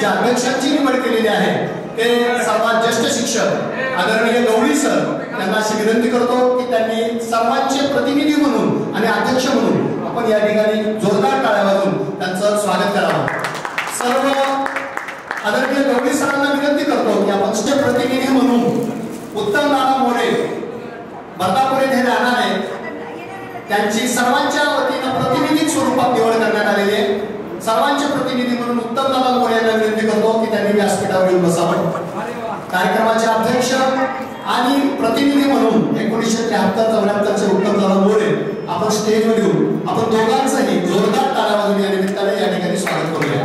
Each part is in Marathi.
ज्या अध्यक्षांची निवड केलेली आहे ते सर्वात ज्येष्ठ शिक्षक आदरणीय गवळी सर यांना अशी विनंती करतो की त्यांनी सर्वांचे प्रतिनिधी म्हणून आणि अध्यक्ष म्हणून आपण या ठिकाणी जोरदार टाळ्या वाजवून त्यांचं स्वागत करावं. सर्व आदरणीय गवळी सरांना विनंती करतो की आपण प्रतिनिधी म्हणून उत्तम दादा मोरे बर्दापूर येथे राहणार आहेत, त्यांची सर्वांच्या वतीनं प्रतिनिधी स्वरूपात निवड करण्यात आलेली आहे. सर्वांचे प्रतिनिधी म्हणून उत्तम दादा मोरे यांना विनंती करतो की त्यांनी व्यासपीठावर येऊन बसावं. कार्यक्रमाचे अध्यक्ष आणि प्रतिनिधी म्हणून 1973-74 चे उत्तम दादा मोरे आपण स्टेजवर येऊन आपण दोघांचंही जोरदार टाळ्या वाजवून या निमित्ताने या ठिकाणी स्वागत करूया.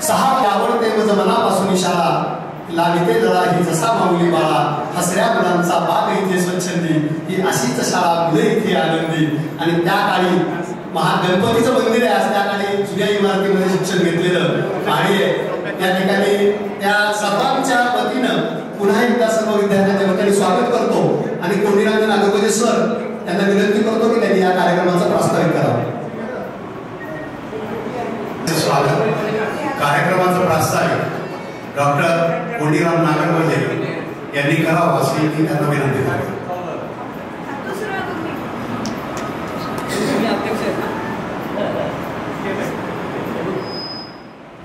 6 आवडते मज मनापासून शाळा लाविते लळा ही जसा माऊली बाळा हसऱ्या मुलांचा बाग इथे स्वच्छंदी ही अशीच शाळा मुले इथे आनंदी. आणि त्या काळी महागणपतीचं मंदिर आहे, आज त्या काळी जुन्या इमारतीमध्ये शिक्षण घेतलेलं आणि या ठिकाणी त्या सर्वांच्या वतीनं पुन्हा एकदा सर्व विद्यार्थ्यांच्या वतीने स्वागत करतो आणि कोंडीराम नागरगोजे सर त्यांना विनंती करतो की त्यांनी या कार्यक्रमाचा प्रास्ताविक करावा. स्वागत. कार्यक्रमाचा प्रास्ताविक डॉक्टर कोंडीराम नागरगोजे यांनी करावं अशी मी त्यांना विनंती करतो.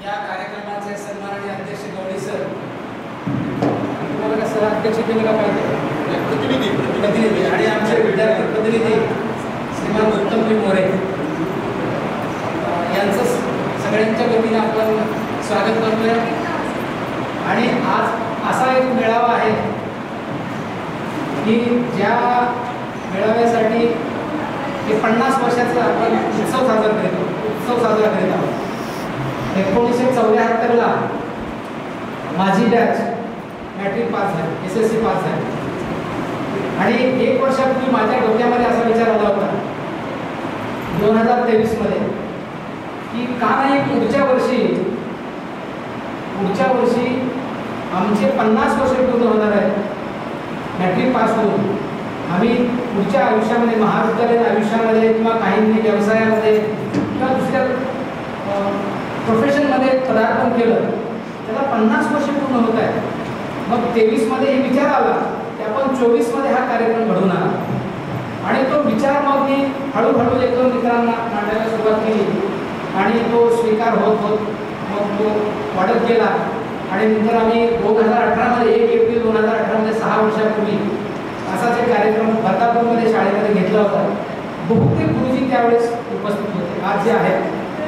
या कार्यक्रमाचे सन्माननीय अध्यक्ष गवळी सर, तुम्हाला कसं अध्यक्ष केलं पाहिजे प्रतिनिधी आणि आमचे विद्यार्थी प्रतिनिधी श्रीमान उत्तम मोरे यांचं सगळ्यांच्या वतीने आपण स्वागत करतोय. आणि आज असा एक मेळावा आहे की ज्या मेळाव्यासाठी 50 वर्षाचा आपण उत्सव साजरा करीत आहोत. 1974 ला माझी बॅच मॅट्रिक पास झाली, SSC पास झाली. आणि 1 वर्षापूर्वी माझ्या डोक्यामध्ये असा विचार आला होता 2023 मध्ये की का नाही पुढच्या वर्षी आमचे 50 वर्ष पूर्ण होणार आहेत मॅट्रिक पास होऊन. आम्ही पुढच्या आयुष्यामध्ये महाविद्यालयीन आयुष्यामध्ये किंवा काहींनी व्यवसायामध्ये किंवा दुसऱ्या प्रोफेशनमध्ये पदार्पण केलं, त्याला 50 वर्ष पूर्ण होत आहे. मग 23 मध्ये हे विचार आला की आपण 24 मध्ये हा कार्यक्रम घडवून आला. आणि तो विचार मग मी हळूहळू 1-2 मित्रांना मांडायला सुरुवात केली आणि तो स्वीकार होत मग तो वाढत गेला. आणि नंतर आम्ही 2018 मध्ये 1 एप्रिल 2018 मध्ये 6 वर्षापूर्वी असाच एक कार्यक्रम बर्दापूरमध्ये शाळेमध्ये घेतला होता. बहुतेक गुरुजी त्यावेळेस उपस्थित होते, आज जे आहेत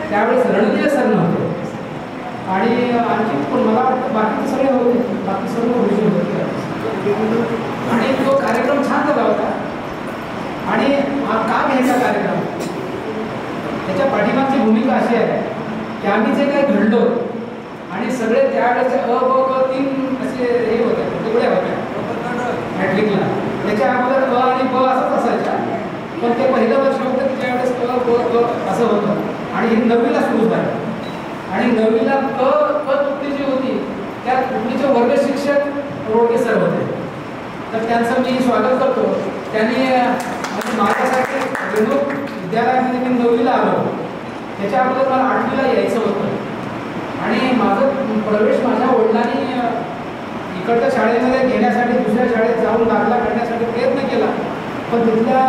त्यावेळेस रणधीर सर नव्हते आणि आणखी पण मला वाटतं बाकी सगळे होते, बाकी सर्व गुरुजी होते. आणि तो कार्यक्रम छान झाला होता. आणि का घ्यायचा कार्यक्रम, त्याच्या पाठीमागची भूमिका अशी आहे की आम्ही जे काही घडलो आणि सगळे त्यावेळेचे अ ब क 3 असे हे होते तुकड्या होत्या मॅट्रिकला. त्याच्या अगोदर अ आणि ब असंच असायच्या, पण ते पहिलं वर्ष होतं की त्यावेळेस अ ब क असं होतं. आणि हे 9वीला सुरू झालं. आणि 9वीला क तुकडी जी होती त्या तुकडीचे वर्ग शिक्षक रोडगे सर होते. तर त्यांचं मी स्वागत करतो. त्यांनी म्हणजे माझ्यासाठी रेणूक विद्यालयामध्ये मी 9वीला आलो, त्याच्या अगोदर मला 8वीला यायचं होतं. आणि माझं प्रवेश माझ्या वडिलांनी इकडच्या शाळेमध्ये घेण्यासाठी दुसऱ्या शाळेत जाऊन दाखला करण्यासाठी प्रयत्न केला, पण तिथल्या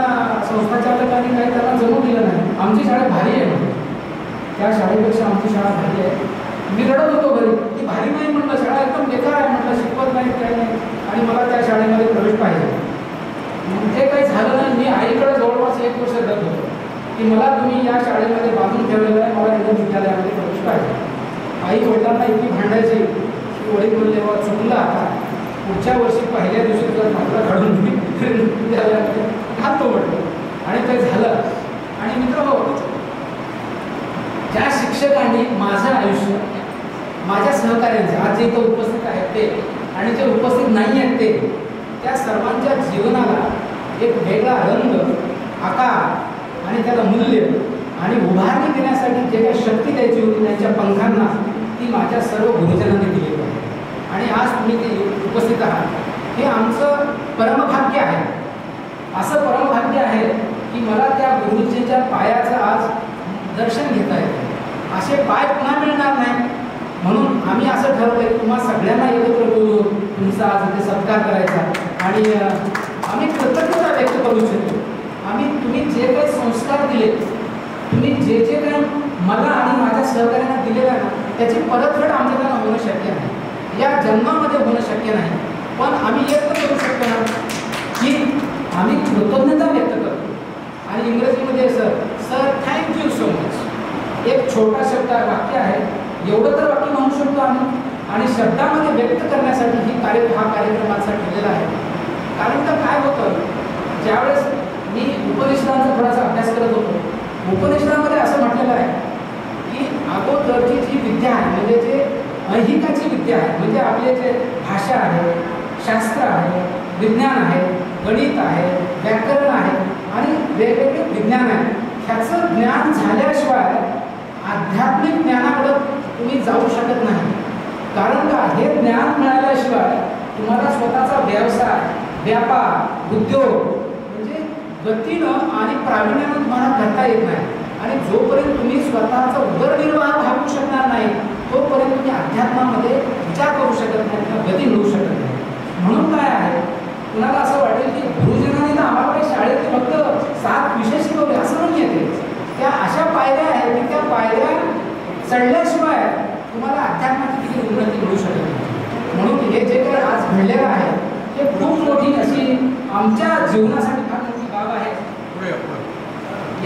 संस्थाचालकांनी काही त्यांना जमू दिलं नाही. आमची शाळा भारी आहे म्हणून, त्या शाळेपेक्षा आमची शाळा भारी आहे. मी रडत होतो घरी की भारी नाही म्हटलं, शाळा एकदम बेकार आहे म्हटलं, शिकवत नाही काय नाही आणि मला त्या शाळेमध्ये प्रवेश पाहिजे. ते काही झालं नाही. मी आईकडे जवळपास 1 वर्ष रडत होतो की मला तुम्ही या शाळेमध्ये बांधून ठेवलेलं आहे, मला रेणूक विद्यालयामध्ये प्रवेश पाहिजे. आई वडिलांना इतकी भांडायची की वडील बोलले व चुकलं, आता पुढच्या वर्षी पहिल्या दिवशी जर म्हटलं घडून मी विद्यालयामध्ये घालतो म्हटलं. आणि ते झालं. आणि मित्र हो, ज्या शिक्षकांनी माझं आयुष्य माझ्या सहकार्यांचे आज जे इथं उपस्थित आहेत ते आणि जे उपस्थित नाही आहेत ते, त्या सर्वांच्या जीवनाला एक वेगळा रंग, आकार आणि त्याला मूल्य आणि उभारणी देण्यासाठी जे काही शक्ती द्यायची होती त्यांच्या पंखांना, ती माझ्या सर्व गुरुजनांनी दिली आहे. आणि आज तुम्ही ते उपस्थित आहात हे आमचं परमभाग्य आहे. असं परमभाग्य आहे की मला त्या गुरुजींच्या पायाचं आज दर्शन घेता येतं. असे पाय पुन्हा मिळणार नाही. म्हणून आम्ही असं ठरवलंय तुम्हा सगळ्यांना एकत्र बोलून तुमचा आज इथे सत्कार करायचा आणि आम्ही कृतज्ञता व्यक्त करू इच्छितो. तुम्ही जे काही संस्कार दिले, तुम्ही जे काही मला आणि माझ्या सहकार्यांना दिलेलं आहे ना त्याची परतफेड आमच्याकडनं होणं शक्य नाही, या जन्मामध्ये होणं शक्य नाही. पण आम्ही एक तर करू शकतो ना की आम्ही कृतज्ञता व्यक्त करतो. आणि इंग्रजीमध्ये सर थँक्यू सो मच एक छोटा शब्द वाक्य आहे, एवढं तर वाक्य म्हणू शकतो आम्ही. आणि शब्दामध्ये व्यक्त करण्यासाठी हा कार्यक्रम आजचा ठेवलेला आहे. कारण का काय होतं, ज्यावेळेस मी उपनिषदांचा थोडासा अभ्यास करत होतो, उपनिषदामध्ये असं म्हटलेलं आहे की अगोदरची जी विद्या आहे म्हणजे जे ऐहिकाची विद्या आहे, म्हणजे आपले जे भाषा आहे, शास्त्र आहे, विज्ञान आहे, गणित आहे, व्याकरण आहे आणि वेगवेगळे विज्ञान आहे, ह्याचं ज्ञान झाल्याशिवाय आध्यात्मिक ज्ञानाकडे तुम्ही जाऊ शकत नाही. कारण का हे ज्ञान मिळाल्याशिवाय तुम्हाला स्वतःचा व्यवसाय, व्यापार, उद्योग म्हणजे गतीनं आणि प्रावीण्यानं तुम्हाला करता येत नाही. आणि जोपर्यंत तुम्ही स्वतःचा उदरनिर्वाह भागू शकणार नाही तोपर्यंत तुम्ही अध्यात्मामध्ये विचार करू शकत नाही किंवा गती मिळू शकत नाही. म्हणून काय आहे, कुणाला असं वाटेल की गुरुजनांनी तर आम्हाला काही शाळेत फक्त 7 विषय शिकवले असं नाही येते. त्या अशा पायऱ्या आहेत की त्या पायऱ्या चढल्याशिवाय तुम्हाला अध्यात्माची किती उन्नती मिळू शकत नाही. म्हणून हे जे काही आज घडलेलं आहे हे खूप मोठी अशी आमच्या जीवनासाठी फार मोठी बाब आहे.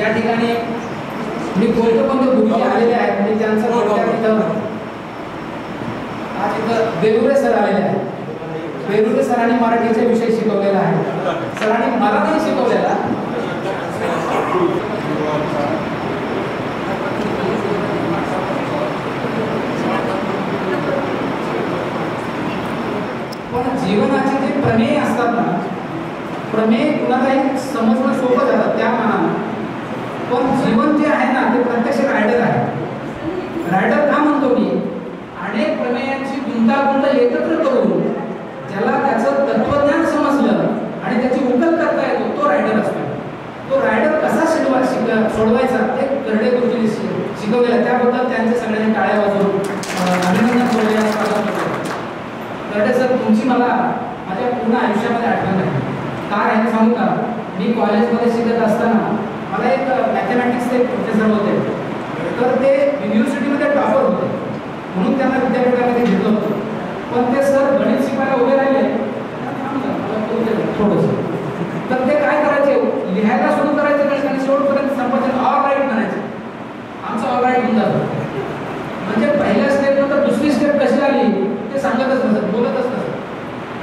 या ठिकाणी मी कोणते गुरुजी आलेले आहेत आणि त्यांचं आज इथं बेरुरे सर आलेले आहेत. बेरुरे सरांनी मराठीचे विषय शिकवलेला आहे. सरांनी मला नाही शिकवलेला, पण जीवनाचे जे प्रमेय असतात ना, प्रमेय कुणालाही समजणं सोपं जातं त्या मानानं. पण जीवन जे आहे ना ते प्रत्यक्ष रायडर आहे. रायडर का म्हणतो मी, अनेक प्रमेयांची गुंतागुंत एकत्र करून ज्याला त्याचं तत्वज्ञान समजलं आणि त्याची उकल करता येतो तो रायडर असतो. तो रायडर कसा सोडवायचा ते करडे गुरुजींनी शिकवलेलं, त्याबद्दल त्यांचे सगळ्यांनी टाळ्या वाजवून अभिनंदन करण्यास. करडे सर, तुमची मला माझ्या पूर्ण आयुष्यामध्ये आठवण आहे. काय आहे सांगू का, मी कॉलेजमध्ये शिकत असताना मला एक मॅथमॅटिक्सचे एक प्रोफेसर होते. तर ते युनिव्हर्सिटीमध्ये टॉपर होते म्हणून त्यांना विद्यापीठामध्ये घेतलं होतं. पण ते सर गणित शिकायला उभे राहिले थोडंसं, तर ते काय करायचे, लिहायला सुरू करायचे आणि शेवटपर्यंत संपादन ऑल राईट म्हणायचे. आमचं ऑल राईट होऊन जातं. म्हणजे पहिल्या स्टेपनंतर दुसरी स्टेप कशी आली ते सांगतच नसत, बोलतच नसत.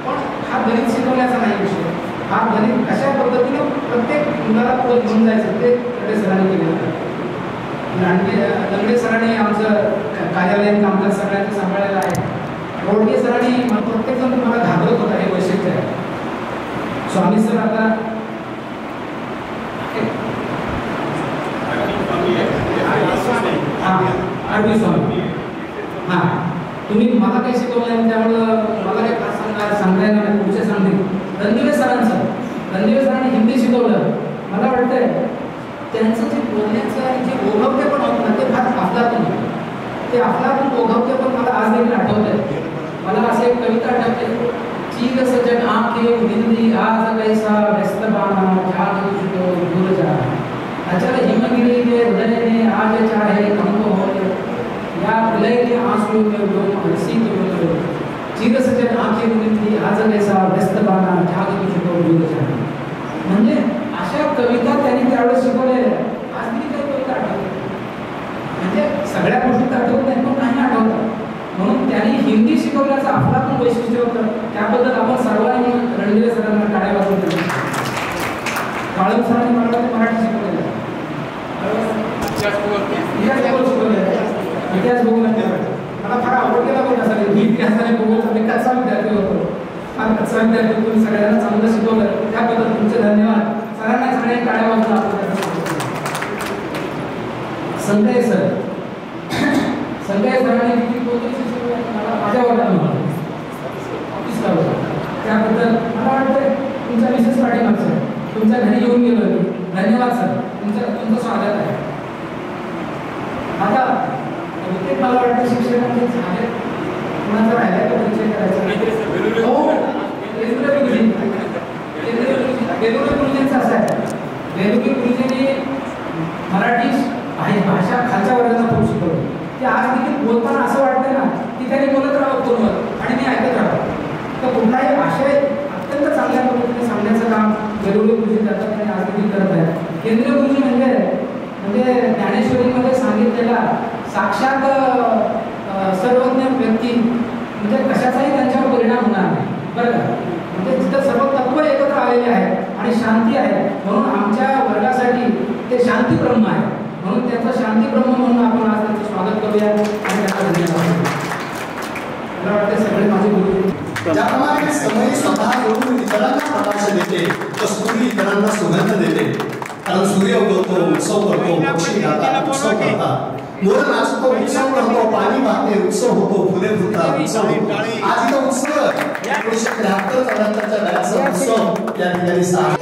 पण हा गणित शिकवण्याचा नाही विषय. हा गणित कशा पद्धतीने प्रत्येक मुलाला पुढे घेऊन जायचं ते करडे सरांनी केलेलं. लंगडे सरांनी आमचं कार्यालयीन कामकाज सगळ्यांचं सांभाळलेलं आहे. रोडगे सरांनी प्रत्येक जण मला घाबरत होता, हे वैशिष्ट्य आहे. स्वामी सर आता आरबी स्वामी, हां तुम्ही मला काही शिकवलं नाही त्यामुळं मला काही सांगता येणार नाही, पुढचे सांगतील. रणदिवे सरांनी हिंदी शिकवलं. मला वाटतंय त्यांचं जे बोलण्याचं आणि जे ओघवते पण होतं ना ते फार अफलातून होतं. ते अफलातून ओघवते पण मला आज देखील आठवत आहे. मला अशी एक कविता आठवते, चीर सजन आंखे हिंदी आज कैसा व्यस्त बाना जाग तुझको दूर जा, अचल हिमगिरी के हृदय ने आज चाहे हमको हो या विलय के आंसू में डूब हंसी तुम, चीर सजन आंखे हिंदी आज कैसा व्यस्त बाना जाग तुझको दूर जा. म्हणजे अशा कविता त्यांनी त्यावेळेस शिकवलेल्या. आज मी काही कविता आठवते, म्हणजे सगळ्या गोष्टी आठवत नाही पण काही आठवतात. म्हणून त्यांनी हिंदी शिकवण्याचं अफलातून वैशिष्ट्य होतं. त्याबद्दल आपण सर्वांनी रणदिवे सरांना टाळ्या वाजवून दिल्या. काळम सरांनी मला मराठी शिकवलेलं आहे, इतिहास भूगोल. मला फार आवडलेला पण असा मी इतिहासाने भूगोलचा मी कच्चा विद्यार्थी होतो. फार कच्चा विद्यार्थी तुम्ही सगळ्यांना चांगलं शिकवलं त्याबद्दल तुमचे धन्यवाद. सरांना सगळ्यांनी टाळ्या वाजवून आपण संजय सरांनी किती मला माझ्या वाटतं ऑफिसला होतं त्याबद्दल मला वाटतं तुमच्या विशेष पाठिंबाचं आहे. तुमच्या घरी येऊन गेलो. धन्यवाद सर, तुमचं स्वागत आहे. आता बहुतेक मला वाटतं शिक्षकांचे झाले कुणाचा राहिला तो परिचय करायचा. हो वेलुरे गुरुजींचा असा आहे, वेलुरे गुरुजींनी मराठी भाषा खालच्या वर्गाला खूप शिकवली. ते आज देखील बोलताना असं वाटतं ना की त्यांनी बोलत राहावं फोनवर आणि मी ऐकत राहावं. तर कुठलाही आशय अत्यंत चांगल्या पद्धतीने सांगण्याचं काम वेलुरे गुरुजी करतात आणि आज देखील करत आहेत. केंद्रीय गुरुजी म्हणजे ज्ञानेश्वरीमध्ये सांगितलेला साक्षात सर्वज्ञ व्यक्ती, म्हणजे कशाचाही त्यांच्यावर परिणाम होणार नाही बरं का. म्हणजे तिथं सर्व तत्व एकत्र आलेले आहेत आणि शांती आहे, म्हणून आमच्या वर्गासाठी ते शांती ब्रह्म आहे. म्हणून त्यांचं शांती ब्रह्म म्हणून आपण आज त्यांचं स्वागत करूया आणि त्यांना धन्यवाद. मला वाटतं सगळे माझे गुरु ज्याप्रमाणे समय स्वतः येऊन इतरांना प्रकाश देते, कस्तुरी इतरांना सुगंध देते. कारण सूर्य उगवतो, उत्सव करतो, पक्षी गातात, उत्सव करतात, मोर नाचतो, उत्सव करतो, पाणी वाहते, उत्सव होतो, फुले फुलतात, उत्सव होतो. आज इथं उत्सव 1973-74च्या वेळाचा उत्सव या ठिकाणी साजरा.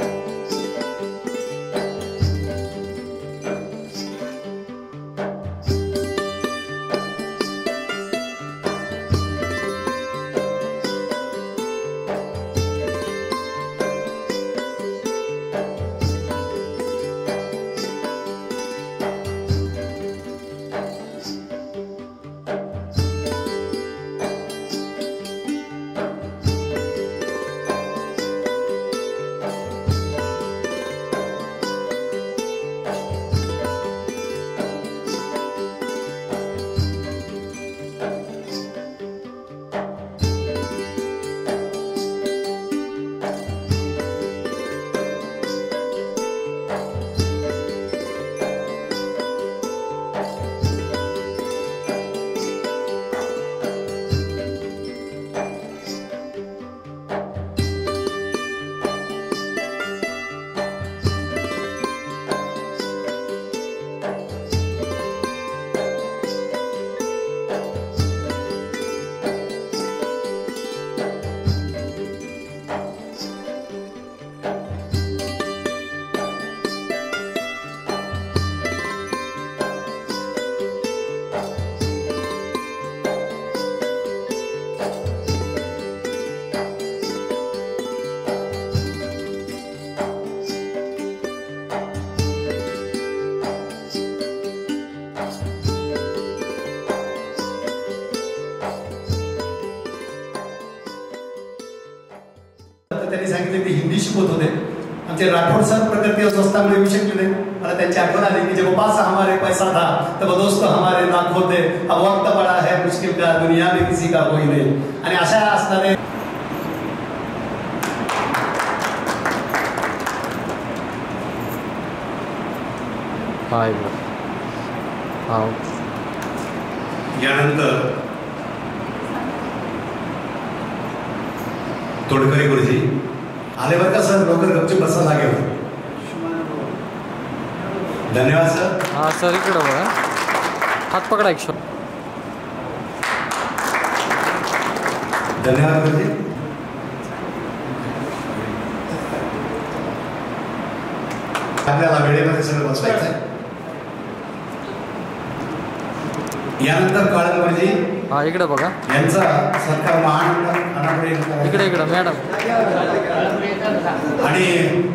त्यांनी सांगितले ते हिंदी शिकवत होते. आमचे राठोड सर प्रकृति अस्वस्थता में भी शिकले. मला त्यांची आठवण आली की जब पास हमारे पैसा था तब दोस्त हमारे नाक होते, अब वक्त बड़ा है मुश्किल का, दुनिया में किसी का कोई नहीं. आणि अशा असणारे यानंतर तोडकरी गुरुजी आले बरं का सर. लवकर गपचूप बसा लागेल. धन्यवाद सर. हा सर इकडं बघा, हात पकडा एक. धन्यवाद गुरुजी. आपल्याला वेळेमध्ये सगळं बसवायचं आहे. यानंतर काळन गुरुजी हा इकडे बघा, यांचा सरकार महान इकडे इकडे मॅडम आणि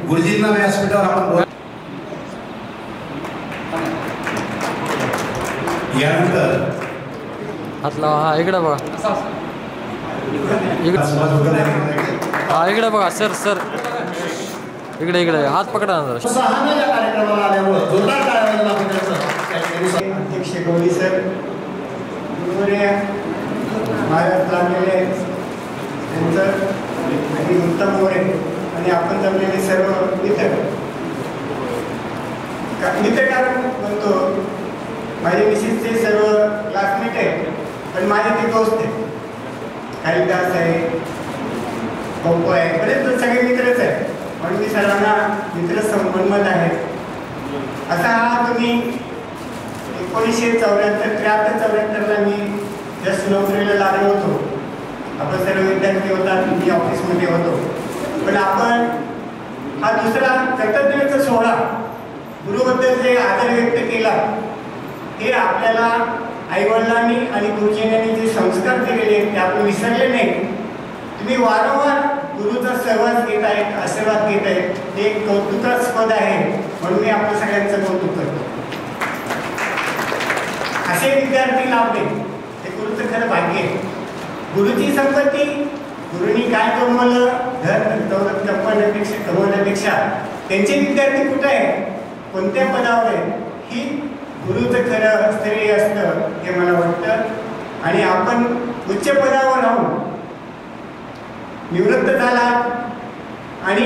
गुरुजींना व्यासपीठावर आपण बोल. यानंतर हात लावा. हा इकडे बघा, हा इकडे बघा सर. सर इकडे इकडे हात पकडा ना जरा. उत्साहाने या कार्यक्रमाला आल्यामुळे जोरदार टाळ्या वाजवा. अध्यक्ष गौरी सर, महाराज लागलेले त्यांचं आणि उत्तम मोरे आणि आपण जमलेले सर्व मित्र कारण म्हणतो. माझे मिसेसचे सर्व क्लासमेट आहेत, पण माझे ते दोस्त आहेत. कालिदास आहे, पप्पू आहे, बरेच सगळे मित्रच आहेत. म्हणून मी सर्वांना मित्र म्हणत आहे. असा हा तुम्ही 1973-74ला मी जस्ट नोकरीला लागलो होतो. आपण सर्व विद्यार्थी होतात, मी ऑफिसमध्ये होतो. पण आपण हा दुसरा कर्तव्याचा सोहळा गुरुबद्दल जे आदर व्यक्त केला ते आपल्याला आईवडिलांनी आणि गुरुजनांनी जे संस्कार दिलेले आहेत ते आपण विसरले नाही. तुम्ही वारंवार गुरुचा सहवास घेत आहेत, आशीर्वाद घेत आहेत, हे एक कौतुकास्पद आहे. म्हणून मी आपल्या सगळ्यांचं कौतुक करतो. असे विद्यार्थी लाभले हे गुरुचं खरं भाग्य आहे. गुरुची संपत्ती, गुरुनी काय कमवलं, धन दौलत कमवण्यापेक्षा त्यांचे विद्यार्थी कुठे आहेत, कोणत्या पदावर आहेत, ही गुरुचं खरं श्रेय असतं हे मला वाटतं. आणि आपण उच्च पदावर राहून निवृत्त झाला आणि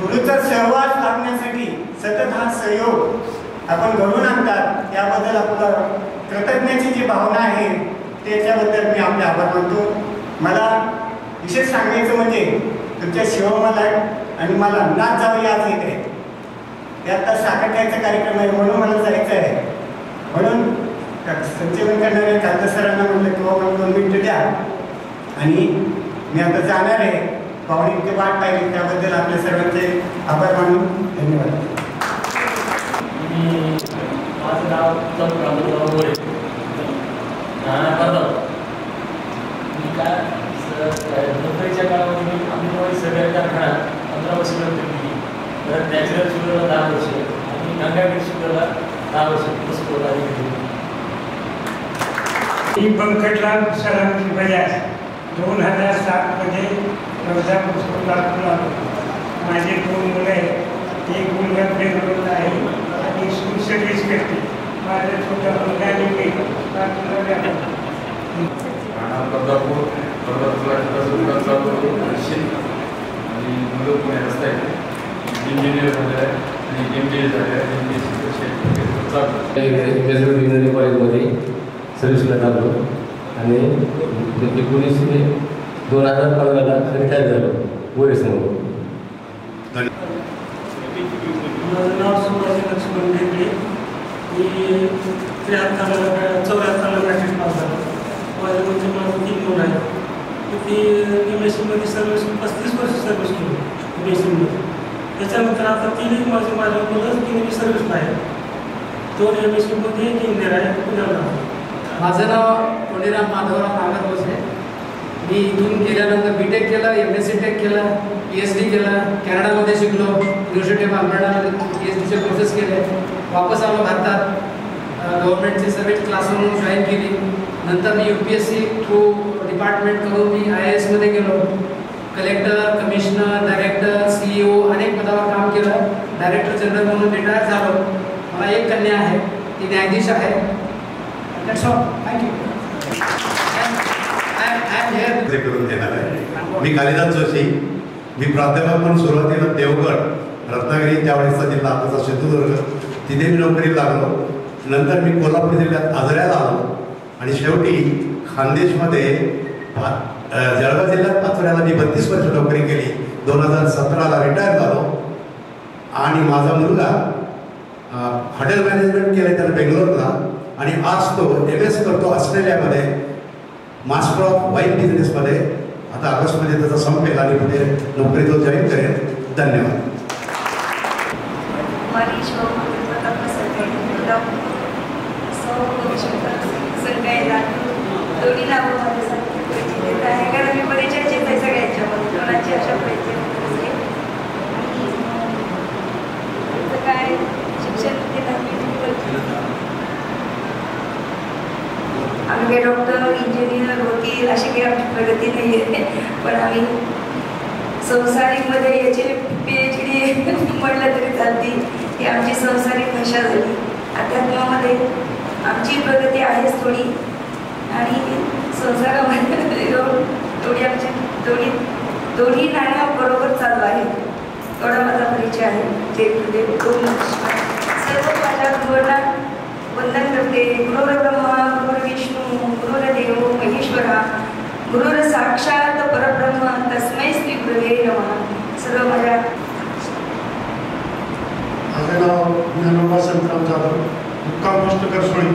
गुरुचा सहवास लाभण्यासाठी सतत हा सहयोग आपण घडवून आणतात, याबद्दल आपलं कृतज्ञतेची जी भावना आहे त्याच्याबद्दल मी आपले आभार मानतो. मला विशेष सांगायचं म्हणजे तुमच्या शिवमाला आणि मला नाच जावं आज येत आहे. ते आता साखरखायचा कार्यक्रम आहे म्हणून मला जायचं आहे. म्हणून संचलन करणाऱ्या कांदा सरांना म्हटलं किंवा मला 2 मिनिटं द्या आणि मी आता जाणार आहे. पाहुणे इतके वाट पाहिली त्याबद्दल आपल्या सर्वांचे आभार मानून धन्यवाद. माझं नाव मोरे मी काय नोकरीच्या काळामध्ये मी अमरावती सहकारी कारखाना 15 वर्ष नोकरी केली. तर नॅचरल शुगरला 10 वर्ष आणि गंगावीर शुगरला 10 वर्ष पुस्तक अधिकारी. मी पंकजलाल सरांची बजाज 2007 मध्ये नवजात स्कूलला आलो. माझे 2 मुलं आहेत. एक मुलगा बेंगळूरला आहे आणि स्कूल सर्व्हिस करते. माझ्या छोट्या मुलगाने मी आणि मुलं पुण्यात असतात. इंजिनियर झाले आणि MBA झाले. इंजिनिअरिंग कॉलेजमध्ये सर्व्हिसला लागलो आणि 2015ला रिटायर झालो वयसमोर. माझं नाव सुभाष लक्ष्मण ढेकळे. मी 74ला मॅट्रिक पास झालो. माझं 3 मुलं आहेत. ती MSCमध्ये सर्व्हिस 35 वर्ष सर्व्हिस केली MSCमध्ये. त्याच्यानंतर आता 3 माझ्या मुलं 3 सर्व्हिसला आहेत. 2 MSCमध्ये, 1 इंजिनियर आहे पुण्याला. माझं नाव कोणीराम माधवराव नागरबोस आहे. मी इथून केल्यानंतर BTech केलं, MSc टेक केलं, PhD केलं, कॅनडामध्ये शिकलो, युनिव्हर्सिटी ऑफ अल्बर्टामध्ये PhDचे कोर्सेस केले. वापस आलो भारतात. गव्हर्नमेंटची सर्व्हिस क्लासरूम जॉईन केली. नंतर मी UPSC थ्रू डिपार्टमेंट करून मी IAS मध्ये गेलो. कलेक्टर, कमिशनर, डायरेक्टर, CEO अनेक पदावर काम केलं. डायरेक्टर जनरल म्हणून रिटायर झालो. मला एक कन्या आहे, ती न्यायाधीश आहे. That's all. Thank you. I am here. करून देणार आहे. मी कालिदास जोशी. मी प्राध्यापक म्हणून सुरुवातीला देवगड रत्नागिरी त्यावेळेसचा जिल्हा आताचा सिंधुदुर्ग तिथे मी नोकरीला लागलो. नंतर मी कोल्हापूर जिल्ह्यात आजऱ्याला आलो आणि शेवटी खानदेशमध्ये जळगाव जिल्ह्यात पाचोऱ्याला मी 32 वर्ष नोकरी केली. 2017ला रिटायर झालो आणि माझा मुलगा हॉटेल मॅनेजमेंट केलं त्यानं बेंगलोरला आणि आज तो MS करतो ऑस्ट्रेलियामध्ये मास्टर ऑफ वाईन बिझनेसमध्ये. आता ऑगस्टमध्ये त्याचा संपेल आणि पुढे नोकरी तो जॉईन करेल. धन्यवाद. दोन्ही नावं माझ्यासाठी परिचित आहे कारण मी परिचयाचीच आहे सगळ्यांच्यामध्ये. कोणाची अशा परिचय काय शिक्षण आम्ही काही डॉक्टर, इंजिनियर, वकील अशी काही आमची प्रगती नाही आहे. पण आम्ही संसारिकमध्ये याची PhD म्हटलं तरी चालते की आमची संसारिक भाषा झाली. अध्यात्मामध्ये आमची प्रगती आहेच थोडी आणि संसारामध्ये थोडी आमची दोन्ही नाण्या बरोबर चालू आहे. एवढा माझा परिचय आहे. ते सर्व माझ्या गुरुंना वंदन करते. गुरुर्ब्रह्मा गुरुर्विष्णू गुरुर्देव महेश्वरा गुरुर साक्षात परब्रह्म तस्मै श्री गुरुवे नमः. सर्व माझ्या माझं नाव ज्ञानोबा संतराम जाधव. मुक्काम पोस्ट करसोळी,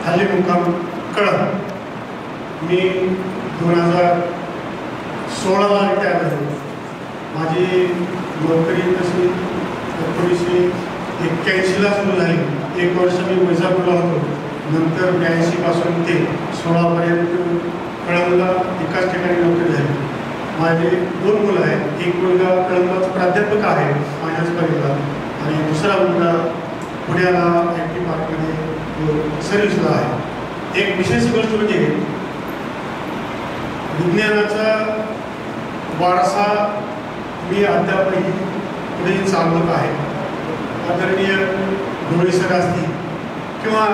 खाली मुक्काम कळम. मी 2016ला रिटायर झालो. माझी नोकरी तशी 1981ला सुरू झाली. 1 वर्ष मी वैजापूरला होतो. नंतर 82 पासून ते 16पर्यंत कळंबला एकाच ठिकाणी नोकरी झाली. माझे 2 मुलं आहेत. एक मुलगा कळंबाचा प्राध्यापक आहे माझ्याच परिवारात आणि दुसरा मुलगा पुण्याला IT पार्कमध्ये सर्व्हिसला आहे. एक विशेष गोष्ट म्हणजे विज्ञानाचा वारसा मी अद्यापही पुढे चालवत आहे. आदरणीय डोळे सर असतील किंवा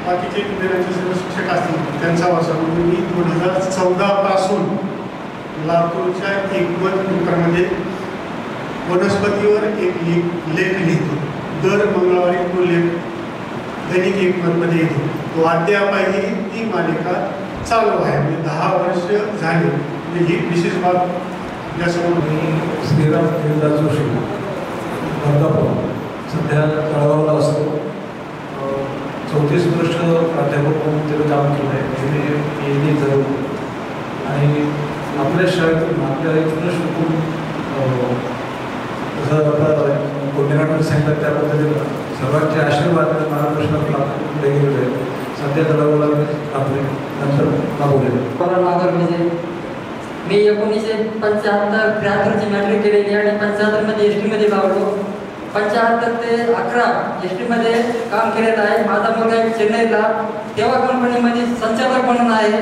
बाकीचे विज्ञानाचे सर्व शिक्षक असतील त्यांचा वारसा म्हणून मी 2014 पासून लातूरच्या एकमत पेपरमध्ये वनस्पतीवर एक लेख लिहितो. दर मंगळवारी तो लेख दैनिक एकमतमध्ये येतो. तो अद्यापही ती मालिका चालू आहे. म्हणजे 10 वर्ष झाले. म्हणजे ही विशेष बाब आपल्यासमोर. श्रीराम देवदास जोशी वर्धापूर सध्या तळगावला असतो. 34 वर्ष प्राध्यापक म्हणून त्याचं काम केलं आहे. PhD झालं आणि आपल्या शाळेतून आपल्या इथूनच शिकून जसं आता कोणत्या सांगितलं त्या पद्धतीनं सर्वांचे आशीर्वाद महाराष्ट्रात पुढे गेलेले आहेत. सध्या तळगावला आपले नंतर लाभवले. मी 1975-73ची मॅट्रिक केलेली आणि 75मध्ये ST मध्ये लावलो. 75 ते 11 ST मध्ये काम केलेलं आहे. माझा मुलगा चेन्नईला तेव्हा कंपनीमध्ये संचालक म्हणून आहे.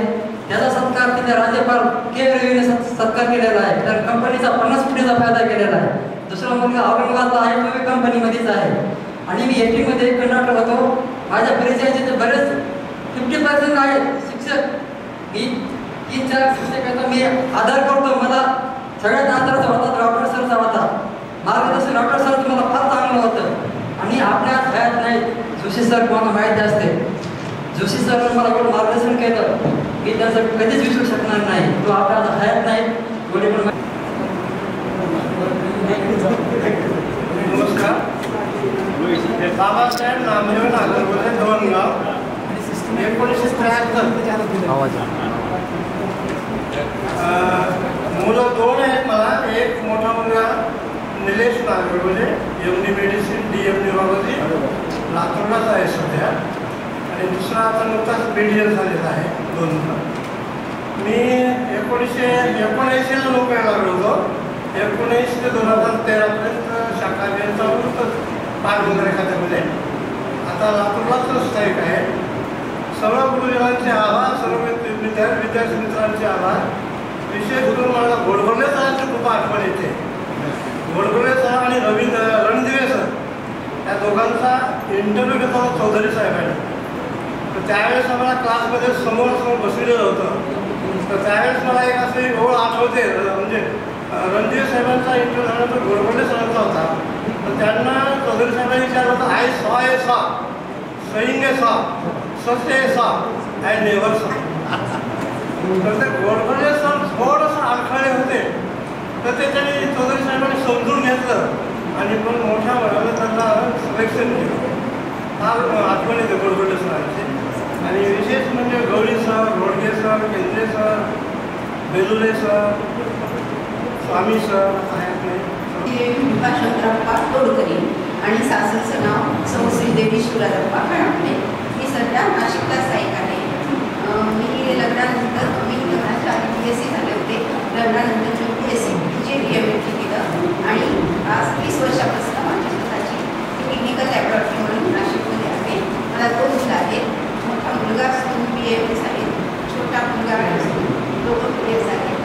त्याचा सत्कार तिथे राज्यपाल के रवीने सत्कार केलेला आहे. तर कंपनीचा 50 कोटीचा फायदा केलेला आहे. दुसरा मुलगा औरंगाबादला आहे. तो कंपनीमध्येच आहे. आणि मी ST मध्ये कंडक्टर होतो. माझ्या परिचयाचे बरेच 50% आहे शिक्षक. मी 3-4 शिक्षकांचा मी आदर करतो. मला सगळ्यात आदराचा होता डॉक्टर सरचा होता. मार्गदर्शन डॉक्टर सरचं मला फार चांगलं होतं. आणि आपल्या हयात नाही जोशी सर मला माहिती असते. जोशी सरनं मला एवढं मार्गदर्शन केलं मी त्याचं कधीच विसरू शकणार नाही. तो आपल्या हयात नाही एवढे पण. नमस्कार. बाबासाहेब नामदेव नागरगोजे धवणगाव 1973. मुलं 2 आहेत मला. एक मोठा मुलगा Nilesh Nagargoje MD medicine DM neurology लातूरलाच आहे सध्या. आणि दुसरा आता नुकताच BDL झालेला आहे. 2 मुलं. मी 1979ला नोकरीला लागलो होतो. 19 ते 2013पर्यंत शाखा अभियंता होतो पाटबंधारे खात्यामध्ये. आता लातूरलाच स्थायिक आहे. सर्व गुरुजनांचे आभार, सर्व विद्यार्थी मित्रांचे आभार. विशेष करून मला घोडबंडे सरांची खूप आठवण येते. घोडबंडे सर आणि रणदिवे सर या दोघांचा इंटरव्ह्यू घेतला होता चौधरी साहेबांनी. तर त्यावेळेस आम्हाला क्लासमध्ये समोरासमोर बसलेलं होतं. तर त्यावेळेस मला एक अशी ओळ आठवते. म्हणजे रणदिवे साहेबांचा इंटरव्ह्यू झाल्यानंतर घोडबंडे सरांचा होता. तर त्यांना चौधरी साहेबांनी विचारलं होतं आय सॉ ए सॉ सईंग ए सॉ सच ए सॉ आय नेव्हर सॉ. तर ते घोडबंडे सर थोडंसं अडखळे होते. तर ते त्यांनी चौधरी साहेबांनी समजून घेतलं आणि पण मोठ्या वयाला त्यांना सिलेक्शन केलं. फार आठवण येते घोडबंडे सरांची. आणि विशेष म्हणजे गवळी सर, रोडगे सर, केंद्रे सर, बेलुले सर, स्वामी सर आहेत. शंकरप्पा तोडकरी आणि सासरचं नाव सौ श्रीदेवी शिवराजप्पा खळांबळे. मी सध्या नाशिकला स्थायिक आहे. मी लग्नाच्या आधी BSc झाले होते. लग्नानंतर मी BSc DMLT केलं आणि आज 30 वर्षापासून माझी स्वतःची टेक्निकल लॅबोरेटरी म्हणून नाशिकमध्ये आहे. मला 2 मुलं आहेत. मोठा मुलगा असून BMS आहे. छोटा मुलगा असून लोकल PS आहे.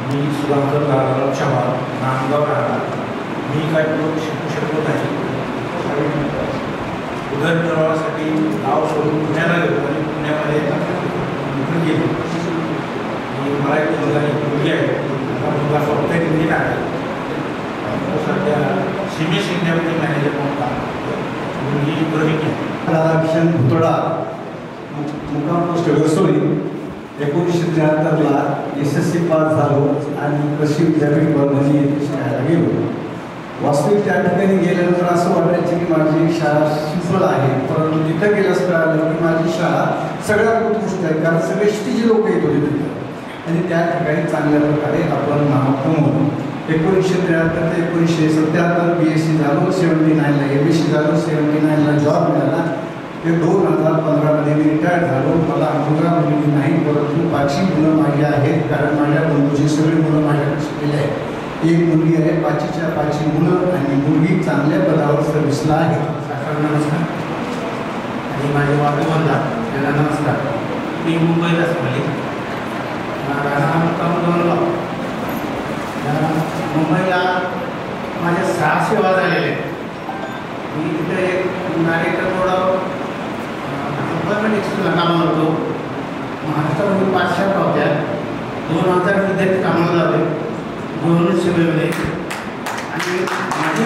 मी सुधाकर नारायण चव्हाण नांदगाव राहणार. मी काय शिकू शकलो नाही. उदरनिर्वाहासाठी गाव सोडून पुण्याला गेलो आणि पुण्यामध्ये नोकरी केली. मला एक मुलगा मुलगी आहे. मुलगा सॉफ्टवेअर इंजिनियर आहे. सध्या सीमेस इंडियामध्ये मॅनेजर म्हणून काम करतो. मुलगी गृहिणी आहे. राधाकिशन भुतडा मुक्काम पोस्ट रसोई. 1973ला SSC पास झालो आणि कृषी विद्यापीठ वर्धनी येथे शिकायला गेलो. वास्तविक त्या ठिकाणी गेल्यानंतर असं वाटायचं की माझी शाळा सिंपल आहे. परंतु तिथं गेल्यास कळालं की माझी शाळा सगळ्यात उत्कृष्ट आहे. कारण सगळे STचे लोक येत होते तिथं आणि त्या ठिकाणी चांगल्या प्रकारे आपण नाव कमवलं. 1973 ते 1977 BSc झालो. 79ला MSc झालो. 79ला जॉब मिळाला. ते 2015मध्ये मी रिटायर झालो. मला मुलगा मुलगी नाही, परंतु 5 मुलं माझी आहेत, कारण माझ्या बंधूची सगळी मुलं माझ्याकडे शिकलेली आहेत. एक मुलगी आहे, 5च्या 5 मुलं आणि मुलगी चांगल्या पदावर सर्व्हिसला आहे. नमस्कार. आणि माझे वादवंदा यांना नमस्कार. मी मुंबईला झाले मुंबईला माझ्या 6 सेवा झालेल्या आहेत. मी तिथे एक नारेकरमोड गव्हर्नमेंट एक्सला कामाला होतो. महाराष्ट्रामध्ये 5 शाखा होत्या. 2000 विद्यार्थी कामाला लावले गव्हर्नमेंट सेवेमध्ये. आणि माझी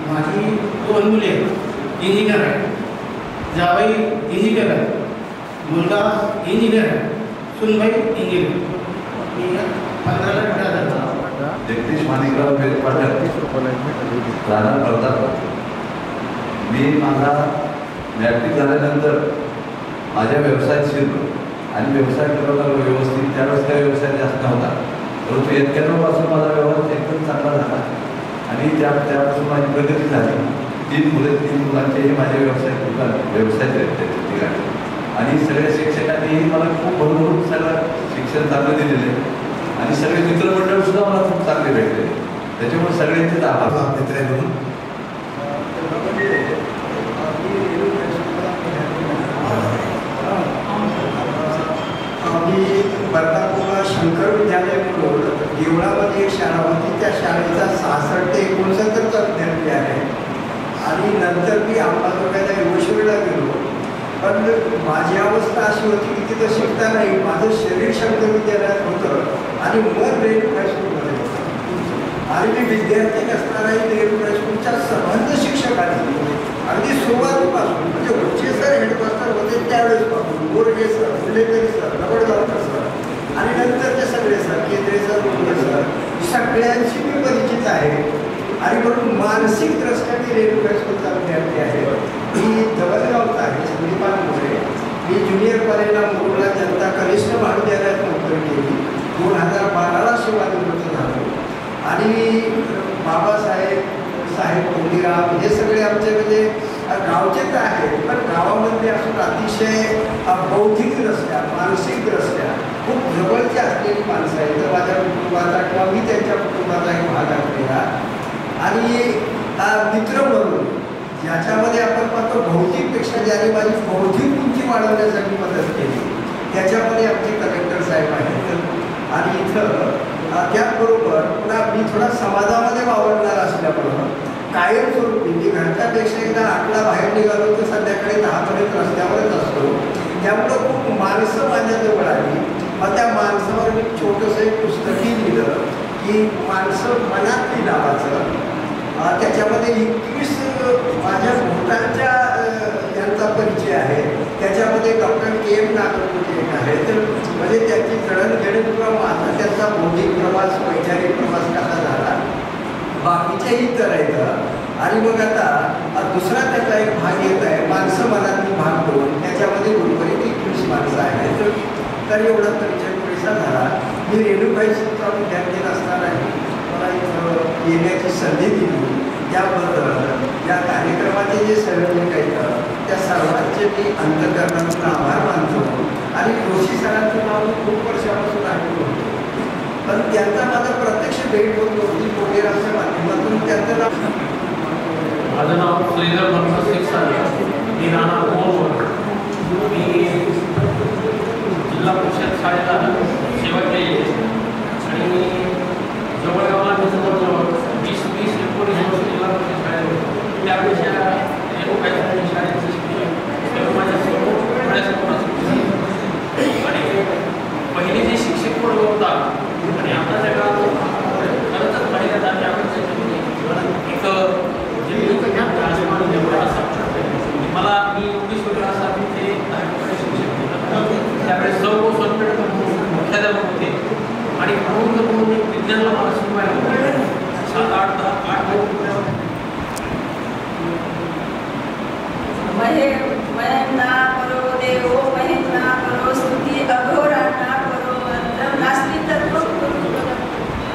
माझी 2 मुले इंजिनियर आहे. जावई इंजिनियर आहे, मुलगा इंजिनियर आहे, सुनबाई इंजिनियर. मी 15ला रिटायर झाला. जगदीश माणिकराव पाठक राहणार प्रताप. मी माझा मॅट्रिक झाल्यानंतर माझ्या व्यवसायात शिरलो आणि व्यवसाय करत आलो व्यवस्थित. त्यावेळेस काही व्यवसाय जास्त नव्हता, परंतु 91 माझा व्यवहार एकदम चांगला झाला आणि त्यापासून माझी प्रगती झाली. 3 मुलांचेही माझे व्यवसाय ठिकाणी. आणि सगळ्या शिक्षकांनीही मला खूप भरभरून सगळं शिक्षण चांगलं दिलेलं आहे आणि सगळे मित्रमंडळ सुद्धा मला खूप चांगले भेटले. त्याच्यामुळे सगळ्यांचेच आभार. मित्र आहे म्हणून आम्ही बर्दापूरला शंकर विद्यालय म्हणून देवळामध्ये एक शाळा होती. त्या शाळेचा 66 ते 69चा विद्यार्थी आहे. आणि नंतर मी अंबाजोगाईला युवश्रीला गेलो. पण माझी अवस्था अशी होती की तिथं शिकता नाही. माझं शरीर शंकर विद्यालयात होतं आणि मन रेणू हायस्कूलमध्ये होतं. आणि मी विद्यार्थी नसतानाही रेणू हायस्कूलच्या संबंध शिक्षकांनी अगदी सुरुवातीपासून म्हणजे उच्चे सर हेडमास्टर होते त्यावेळेसपासून गोरगे सर, फुलेकरी सर, नवडगावकर सर आणि नंतरचे सगळे सर, केंद्रे सर, मुंडे सर, सगळ्यांशी मी परिचित आहे. आणि म्हणून मानसिकदृष्ट्या मी रेणू हायस्कूलचा विद्यार्थी आहे. मी जवळगावचा आहे, संदीपानमुळे. मी ज्युनियर कॉलेजला मुरुडला जनता कनिष्ठ महाविद्यालयात नोकरी केली. 2012ला सेवानिवृत्त झालो. आणि बाबासाहेब कोंडीराम हे सगळे आमचे म्हणजे गावचेच आहेत, पण गावामध्ये असून अतिशय बौद्धिकदृष्ट्या मानसिकदृष्ट्या खूप जवळची असलेली माणसं आहेत. तर माझ्या कुटुंबाचा किंवा मी त्यांच्या कुटुंबाचा एक भाग असलेला आणि मित्र म्हणून ज्याच्यामध्ये आपण पाहतो भौतिकपेक्षा ज्याने माझी बौद्धिक उंची वाढवण्यासाठी मदत केली त्याच्यामध्ये आमचे कलेक्टर साहेब आहेत. आणि इथं त्याचबरोबर पुन्हा मी थोडा समाजामध्ये वावरणार असल्यामुळं कायमस्वरूपी मी घरच्यापेक्षा एकदा 8ला बाहेर निघालो तर संध्याकाळी 10पर्यंत रस्त्यावरच असतो. त्यामुळं खूप माणसं माझ्याजवळ आली. मग त्या माणसावर मी छोटंसं एक पुस्तकही लिहिलं की माणसं मनातली नावाचं. त्याच्यामध्ये 21 माझ्या भूतांच्या यांचा परिचय आहे. त्याच्यामध्ये डॉक्टर KM नागरपुरे एक आहे. तर म्हणजे त्यांची जडणघडण किंवा माझा त्यांचा बौद्धिक प्रवास वैचारिक प्रवास कसा झाला बाकीच्याही तर आहेत. आणि मग आता दुसरा त्याचा एक भाग येत आहे माणसं मनातली भाग 2. त्याच्यामध्ये उर्वरित 21 माणसं आहेत. तर एवढा परिचय पुरेसा झाला. मी रेणुकाईचा विद्यार्थी असतानाही मला इथं येण्याची संधी दिली. त्याबद्दल या कार्यक्रमाचे जे संयोजक आहेत त्या सर्वांचे मी अंतःकरणातून आभार मानतो. आणि जोशी सरांचं नाव मी खूप वर्षापासून ऐकलं होतं, पण त्यांचा माझा प्रत्यक्ष भेट होत होती कोडेराच्या माध्यमातून. त्यांचं नाव माझं नाव श्रीधर मनोहर सर. मी राहणार कोल्हापूर. मी जिल्हा परिषद शाळेला सेवा केली आणि जवळगावला मी जवळजवळ 20-19 जिल्हा परिषद शाळेत होतो. त्यापेक्षा रेणुकाई शाळेचं शिक्षण माझ्या आणि पहिले जे शिक्षक वर्ग होता आणि आताच्या काळात खरंच पहिल्यांदा एक मला मी 19 वगैरे असा ते शिक्षक होतं. त्यावेळेस सर्व सॉफ्टवेअर मुख्याध्यापक होते आणि म्हणून विज्ञानला मला शिकवायला 7-8 महेंद्रा करो देव महेंद्रा करो स्तुती अघोरांना करो नास्ती तत्व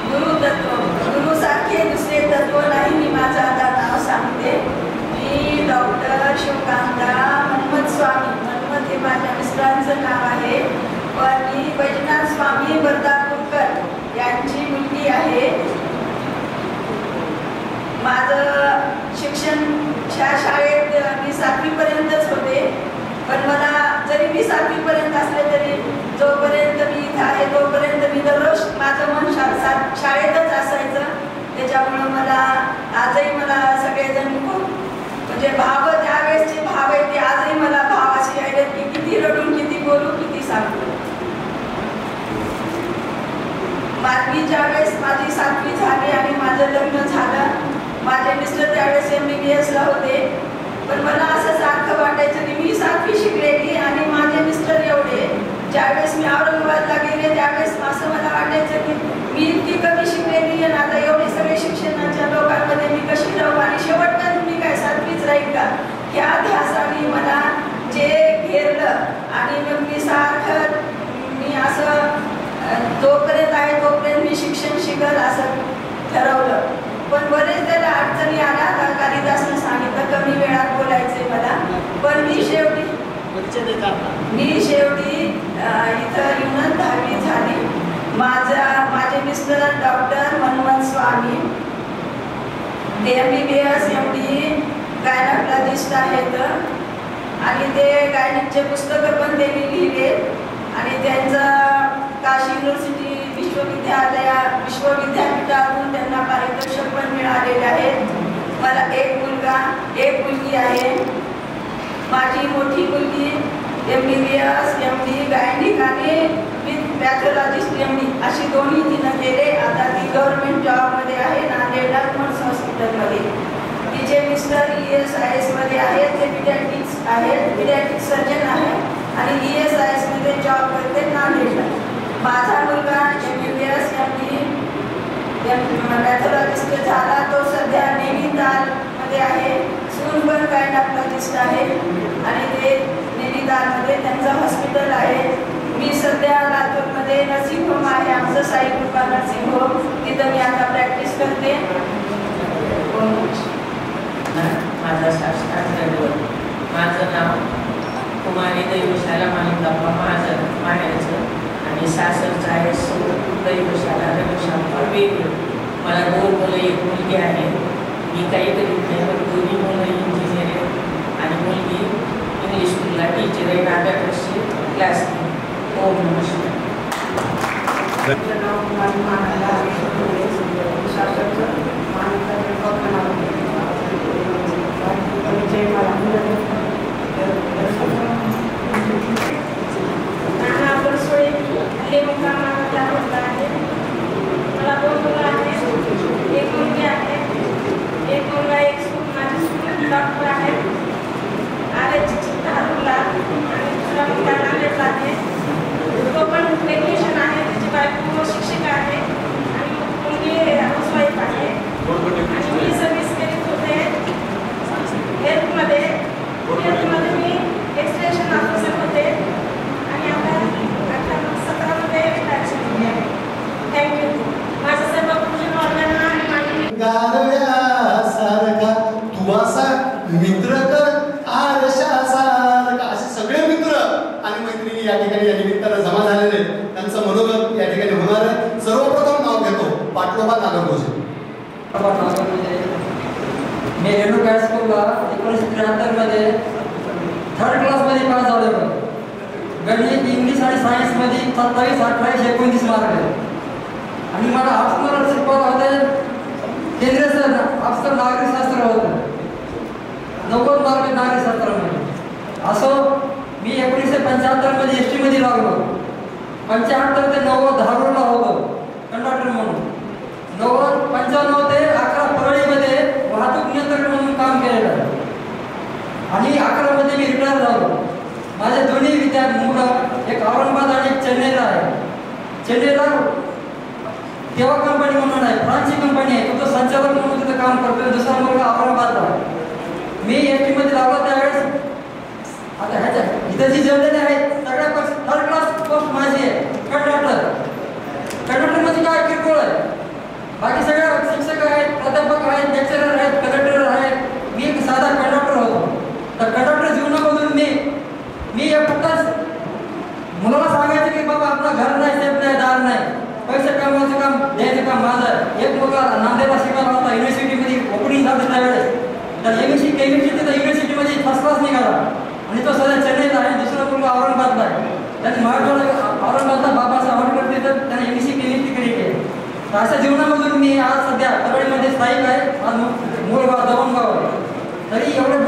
गुरु तत्व गुरु सारखे दुसरे तत्व नाही. मी माझं आता नाव सांगते. मी डॉक्टर शिवकांत मिस्टरांचं नाव आहे. पण मी वैजनाथ स्वामी बर्दापूरकर यांची मुलगी आहे. माझं शिक्षण शाळेत मी 7वी पर्यंतच होते. पण मला जरी मी 7वी पर्यंत असले तरी जोपर्यंत मी इथं आहे तोपर्यंत मी दररोज माझं मन शाळेतच असायचं. त्याच्यामुळं मला आजही मला सगळेजण खूप म्हणजे भाव त्यावेळेसचे भाव आहे ते आजही मला भाव असे आहेत की किती रडून किती बोलू किती सांगू. मी ज्यावेळेस माझी 7वी झाली आणि माझं लग्न झालं, माझे मिस्टर त्यावेळेस MBBS ला होते. पण मला असं सारखं वाटायचं की मी 7वी शिकलेली आणि माझे मिस्टर एवढे. ज्यावेळेस मी औरंगाबादला गेले त्यावेळेस असं मला वाटायचं की मी इतकी कमी शिकलेली आणि आता एवढे सगळे शिक्षणाच्या लोकांमध्ये मी कशी राहू आणि शेवटपर्यंत मी काय 7वीच राहील का, ह्या ध्यासाने मला जे घेरलं. आणि मग मी सारखं मी असं जोपर्यंत आहे तोपर्यंत मी शिक्षण शिकल असं ठरवलं. पण बरेच त्याला अडचणी आल्या. कालिदासनं सांगितलं कमी वेळात बोलायचंय मला. पण मी शेवटी इथं येऊनच 10वी झाली. माझे मिस्टर डॉक्टर मनमोहन स्वामी, ते MBBS MD गायनॉलॉजिस्ट आहेत आणि ते गायनिकचे पुस्तकं पण त्यांनी लिहिले. आणि त्यांचं काशी युनिव्हर्सिटी विश्वविद्यापीठातून त्यांना पारितोषिक पण मिळालेले आहेत. मला एक मुलगा एक मुलगी आहे. माझी मोठी मुलगी MBBS MD गायनिक आणि विथ पॅथॉलॉजिस्ट MD अशी दोन्ही तिनं केले. आता ती गव्हर्नमेंट जॉबमध्ये आहे नांदेडला मर्स हॉस्पिटलमध्ये. तिचे मिस्टर ESIS मध्ये आहेत, ते पिडियाट्रिक्स आहेत, पिडियाट्रिक सर्जन आहे आणि ESIS मध्ये जॉब करते नांदेडला. माझा मुलगा MBBS MD पॅथॉलॉजिस्ट झाला, तो सध्या नैनितालमध्ये आहे. सून पण गायनॉलॉजिस्ट आहे आणि ते नैनितालमध्ये त्यांचं हॉस्पिटल आहे. मी सध्या लातूरमध्ये नर्सिंग होम आहे आमचं, साई कृपा नर्सिंग होम, तिथं मी आता प्रॅक्टिस करते. माझा माझं नाव कुमारी दैवशाला मालिकाप्पा माझं माहेरचं आणि सासरचं आहे दैवशाला रमेशाप्पा वेगळं. मला 2 मुलं एक मुलगी आहे. मी काही करीत नाही पण दोन्ही मुलं इंजिनियर आहेत आणि मुलगी इंग्लिश स्कूलला टीचर आहे. 8व्या वर्षी क्लास. ओम नमस्कार. माझं नाव मानमाला सासरचं नाना परसोळे हे मुक्कामाला होता आहे. मला 2 मुलं आहेत, एक मुलगी आहे, एक मुलगा. एक सून माझी सून डॉक्टर आहे आलेची चित्तहारूला आणि दुसरा मुलगा नांदेडला आहे. तो पण टेक्निशियन आहे. त्याची बायको शिक्षिका आहे आणि मुलगी हाऊसवाईफ आहे. आणि मी सर्व्हिस करीत होते हेल्थमध्ये मी एक्सटेन्शन ऑफिसर होते आणि आता 17मध्ये रिटायरेशन होते आहे. थँक्यू. माझं सर्व पूजन ऑर्गन आणि माझी गारव्यासारखा तू असा मित्र कर आरशासारखा, असे सगळे मित्र आणि मैत्रिणी या ठिकाणी या निमित्तानं जमा झालेले त्यांचं मनोगत या ठिकाणी होणार आहे. सर्वप्रथम नाव घेतो पाटलोबा नागरगोजे. मी रेणुका हायस्कूलला 1973 मध्ये 3rd क्लासमध्ये पास झालो. गणित इंग्लिश आणि सायन्समध्ये 27, 28, 29 मार्क आहे. आणि मला ऑप्शनल शिकवलं होतं केंद्रीय सर ऑप्शनल नागरिकशास्त्र होतं. 90 मार्क नागरिकशास्त्रामध्ये. असो मी 1975 मध्ये ST मध्ये लागलो. 75 ते 90 धारूरला होतो कंडक्टर म्हणून. 95 ते 11 परळीमध्ये वाहतूक नियंत्रक म्हणून काम केलेलं आहे. आणि 11 मध्ये मी रिटायर झालो. माझे दोन्ही विद्यार्थी मुलं एक औरंगाबाद आणि एक चेन्नईला आहे. चेन्नईला तेव्हा कंपनी म्हणून आहे, फ्रान्सची कंपनी आहे. तो संचालक म्हणून तिथं काम करतो. दुसरा मुलगा औरंगाबादला आहे. मी ST मध्ये लागलो त्यावेळेस आता ह्याच्या इथं जी जेवलेले आहेत सगळ्या 3rd क्लास पोस्ट माझी आहे. कंडक्टर म्हणजे काय किरकोळ आहे. बाकी सगळ्या शिक्षक आहेत, प्राध्यापक आहेत, लेक्चरर आहेत, कलेक्टर आहेत. मी एक साधा कंडक्टर होतो. तर कंडक्टर जीवनामधून मी एकटाच तर एमएससी केमिस्ट्री तिथं युनिव्हर्सिटीमध्ये फर्स्ट क्लास निघाला आणि तो सध्या चेन्नईला आहे, दुसरा मुलगा औरंगाबादला आहे. त्यांनी महाराष्ट्राला औरंगाबादला बाबाचा आवड तिथं त्याने एमएससी केमिस्ट्री केली आहे. तर अशा जीवनामधून मी आज सध्या परळीमध्ये स्थायिक आहे. आज मूळ गाव दवणगाव आहे. तरी एवढं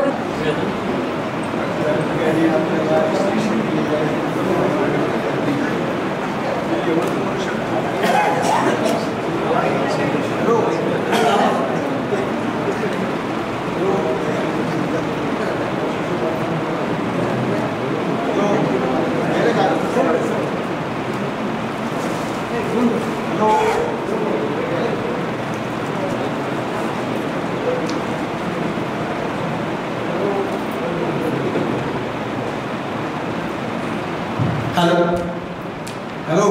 हॅलो,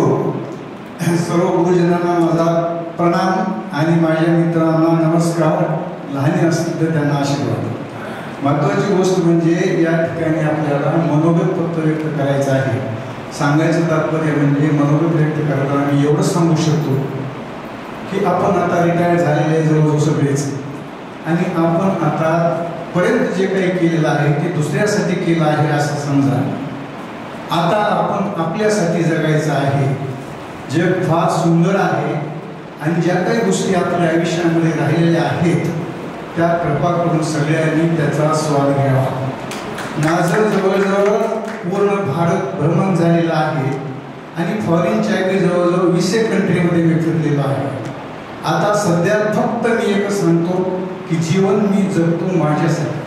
सर्व गुरुजनांना माझा प्रणाम आणि माझ्या मित्रांना नमस्कार. लहान असतील तर त्यांना आशीर्वाद. महत्त्वाची गोष्ट म्हणजे या ठिकाणी आपल्याला मनोगत फक्त व्यक्त करायचं आहे. सांगायचं तात्पर्य म्हणजे मनोगत व्यक्त करताना मी एवढंच सांगू शकतो की आपण आता रिटायर झालेले जवळजवळ सगळेच, आणि आपण आता पर्यंत जे काही केलेलं आहे ते दुसऱ्यासाठी केलं आहे असं समजा. आता आपण आपल्यासाठी जगायचं आहे. जग फार सुंदर आहे आणि ज्या काही गोष्टी आपल्या आयुष्यामध्ये राहिलेल्या आहेत त्या कृपा करून सगळ्यांनी त्याचा स्वाद घ्यावा. माझं जवळजवळ पूर्ण भारत भ्रमण झालेलं आहे आणि फॉरेनच्या काही जवळजवळ 20 कंट्रीमध्ये मी फिरलेलो आहे. आता सध्या फक्त मी एकच सांगतो की जीवन मी जगतो माझ्यासाठी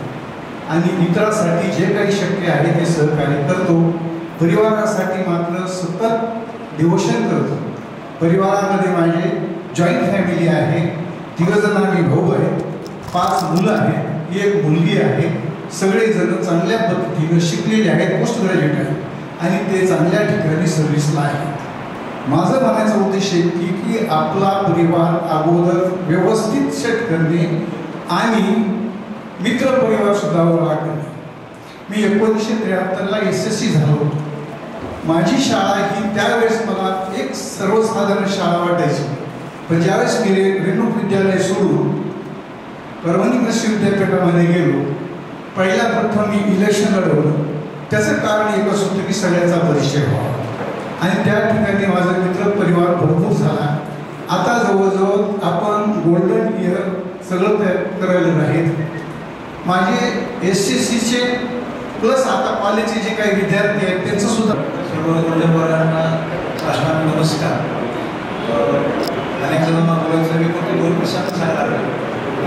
आणि इतरांसाठी जे काही शक्य आहे ते सहकार्य करतो. परिवारासाठी मात्र सतत डिवोशन करतो. परिवारामध्ये माझे जॉईंट फॅमिली आहे. 3 जण आम्ही भाऊ आहेत, 5 मुलं आहेत, 1 मुलगी आहे. सगळेजण चांगल्या पद्धतीने शिकलेले आहेत, पोस्ट ग्रॅज्युएट आहेत आणि ते चांगल्या ठिकाणी सर्व्हिसला आहेत. माझं म्हणायचा उद्देश आहे की आपला परिवार अगोदर व्यवस्थित सेट करणे आणि मित्रपरिवार सुद्धा उभा करणे. मी 1973ला SSC झालो. माझी शाळा ही त्यावेळेस मला एक सर्वसाधारण शाळा वाटायची, पण ज्यावेळेस मी रेणुक विद्यालय सोडून परभणी कृषी विद्यापीठामध्ये गेलो, पहिल्या प्रथम मी इलेक्शन लढवलं. त्याचं कारण एकच होतं की सगळ्याचा परिचय व्हावा आणि त्या ठिकाणी माझा मित्रपरिवार भरपूर झाला. आता जवळजवळ आपण गोल्डन इयर सगळं तयार करायला आहेत. माझे SSCचे प्लस आता कॉलेजचे जे काही विद्यार्थी आहेत त्यांचं सुद्धा सर्व गुरुजनांना साष्टांग नमस्कार. अनेक जणांना बोलायचं मी फक्त 2 प्रश्न सांगणार.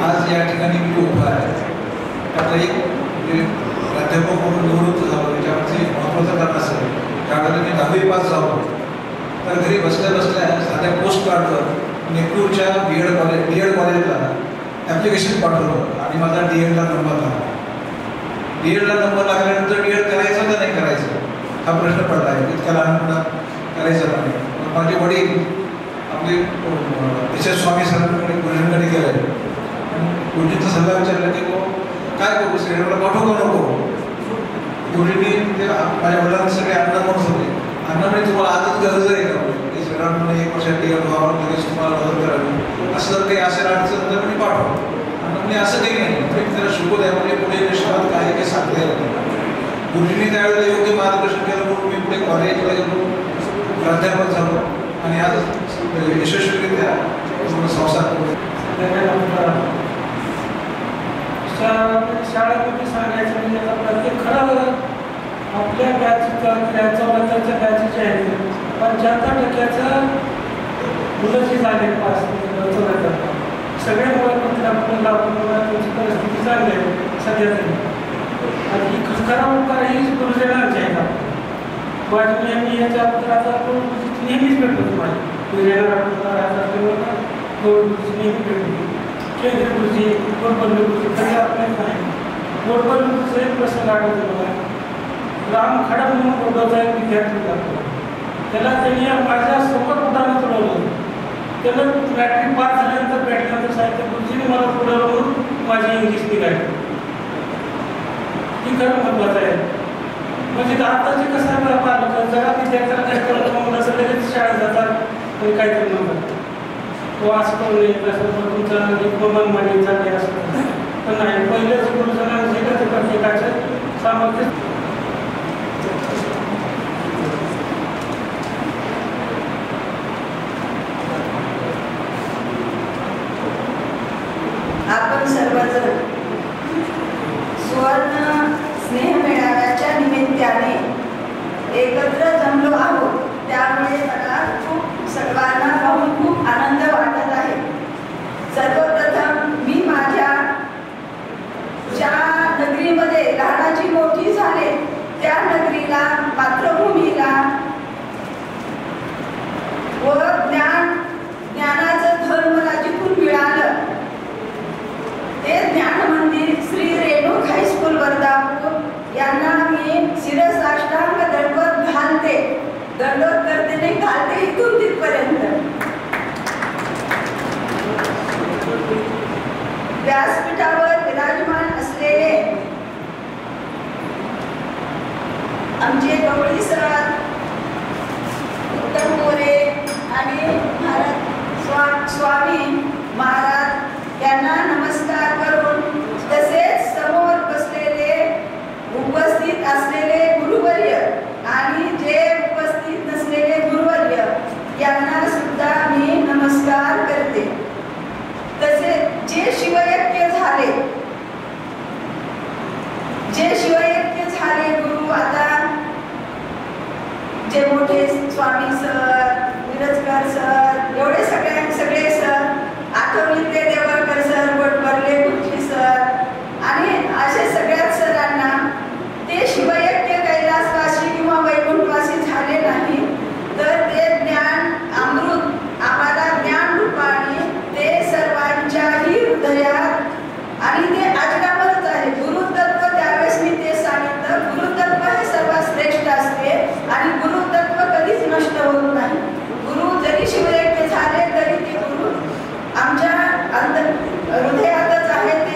आज या ठिकाणी मी उभा आहे त्यातला एक म्हणजे प्राध्यापक म्हणून निवृत्त झालो. त्याच्यावरती महत्त्वाचं कारण असेल त्यावेळेला मी 10वी पास झालो तर घरी बसल्या बसल्या साध्या पोस्ट कार्डवर नेकूरच्या BEd कॉलेजला ॲप्लिकेशन पाठवलं आणि माझा DEdला नंबर लागला. DEdला नंबर लागल्यानंतर DEd करायचं का नाही करायचं हा प्रश्न पडला आहे. इतक्या लहानपणात करायचं नाही. माझे वडील आपले HS स्वामी सरांकडे गुरुजींकडे गेले आणि गुरुजींचा सल्ला विचारला की काय करू, श्रेणीला पाठवू का नको. गुरुजींनी ते माझ्या वडिलांना सगळे अन्न म्हणत होते. अन्नामुळे तुम्हाला आजच गरज आहे का की श्रेणांमध्ये 1 वर्षात DEd व्हावं, लगेच तुम्हाला मदत करावी, असं जर काही असेल अडचण तर मी पाठवा. म्हणजे असं काही नाही, त्याला शिकवत आहे म्हणजे पुढे निष्ठात काय काही सांगता येत नाही. गुरुजींनी त्यावेळेला योग्य मार्गदर्शन केलं म्हणून मी पुढे कॉलेजला गेलो, प्राध्यापक झालो आणि आज यशस्वीरित्या संसार करतो. शाळेमध्ये सांगायचं म्हणजे आता प्रत्येक खरं आपल्या बॅचच्या 74च्या बॅचचे आहे 75% मुलं जी झाले पास सगळे मुलं आपल्याला त्यांची परिस्थिती चांगली आहे सध्या तरी. आणि ही खरा उपकार ही गुरुजनांची आहे. माझी नेहमी याच्या अगोदर आता नेहमीच भेटतो तुम्हाला नेहमी भेटतो. केंद्रीय गुरुजी, गोरबल्लू गुरुजी कधी आपल्याला नाही. गोरबल्लू गुरुचा एक प्रसंग आठवतो मला. राम खडक म्हणून गोरगावचा एक विद्यार्थी होता. त्याला त्यांनी माझ्या समोर उदाहरण तुडवलं. त्याला मॅट्रिक पास झाल्यानंतर भेटल्यानंतर साहित्य गुरुजीने मला पुढं म्हणून माझी इंग्लिश निघाली. ही खरं महत्त्वाचं आहे. म्हणजे आताचे कसं आहे पालक जरा विद्यार्थ्याला काय करतो मुलं असं लगेच शाळेत जातात आणि काहीतरी म्हणतात तो असं करू नये कसं तुमचं एक मन मांडणी चालली असं पण नाही पहिल्याच गुरुजनांचे प्रत्येकाचं सामर्थ्य. आपण सर्वजण सुवर्ण स्नेह मेळाव्याच्या निमित्ताने एकत्र जमलो आहोत. त्यामुळे मला खूप सर्वांना पाहून खूप आनंद वाटत आहे. सर्वप्रथम मी माझ्या ज्या नगरीमध्ये लहानाची मोठी झाले त्या नगरीला, मातृभूमीला व ज्ञानाचं धन मला जिथून मिळालं ते ज्ञान मंदिर श्री रेणुक हायस्कूल वर्धापूर यांना मी शिरसाष्टांग दंडवत घालते. दंडवत करते नाही, घालते इथून तिथपर्यंत. व्यासपीठावर विराजमान असलेले आमचे गवळी सर, उत्तम मोरे आणि स्वामी महाराज यांना नमस्कार करून, तसेच समोर बसलेले उपस्थित असलेले गुरुवर्य आणि जे उपस्थित नसलेले गुरुवर्य यांना सुद्धा मी नमस्कार करते. तसेच जे शिवयज्ञ झाले गुरु, आता जे मोठे स्वामी सर, मिरजकर सर, एवढे सगळे सर, आठवणीतले देवळकर सर, गोटबरले गुरुजी सर आणि असे सगळ्याच सरांना ते शिवयज्ञ कैलासवासी किंवा वैकुंठवासी झाले नाही, तर ते ज्ञान अमृत आम्हाला ज्ञान रूपाने ते सर्वांच्याही हृदयात, आणि ते अजरामरच आहे. गुरुतत्व त्यावेळेस मी ते सांगितलं, गुरुतत्व हे सर्वात श्रेष्ठ असते आणि गुरुतत्व कधीच नष्ट होत नाही. गुरु जरी शिवयज्ञ झाले तरी ते गुरु आमच्या हृदयातच आहे. ते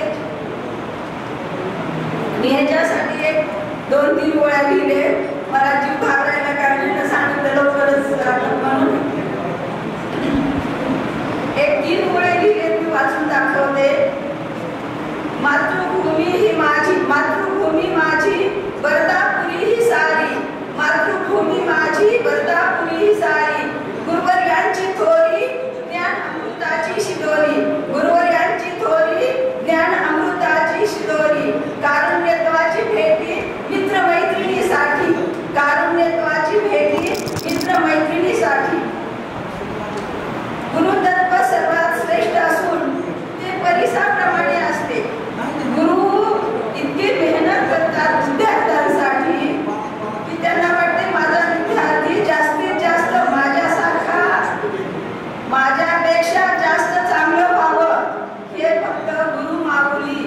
मी याच्यासाठी एक 2-3 ओळ्या लिहिले. मला जीव घाबरायला कारण सांगितलं लवकरच म्हणून एक 3 ओळ्या लिहिले, मी वाचून दाखवते. मातृभूमी ही माझी, मातृभूमी माझी वर्धापुरी ही सारी, मातृभूमी माझी वर्धापुरी ही सारी, गुरुवर्यांची थोरी ज्ञान अमृताची शिदोरी, गुरुवर्यांची थोरी ज्ञान अमृताची शिदोरी, कारुण्यत्वाची भेटी मित्रमैत्रिणीसाठी, कारुण्यत्वाची भेटी मित्रमैत्रिणीसाठी. गुरुतत्व सर्वात श्रेष्ठ असून ते परिसाप्रमाणे असते. गुरु इतकी मेहनत करतात विद्यार्थ्यांसाठी की त्यांना वाटते माझा विद्यार्थी जास्तीत जास्त माझ्यासारखा, माझ्यापेक्षा जास्त चांगलं व्हावं. हे फक्त गुरु माऊली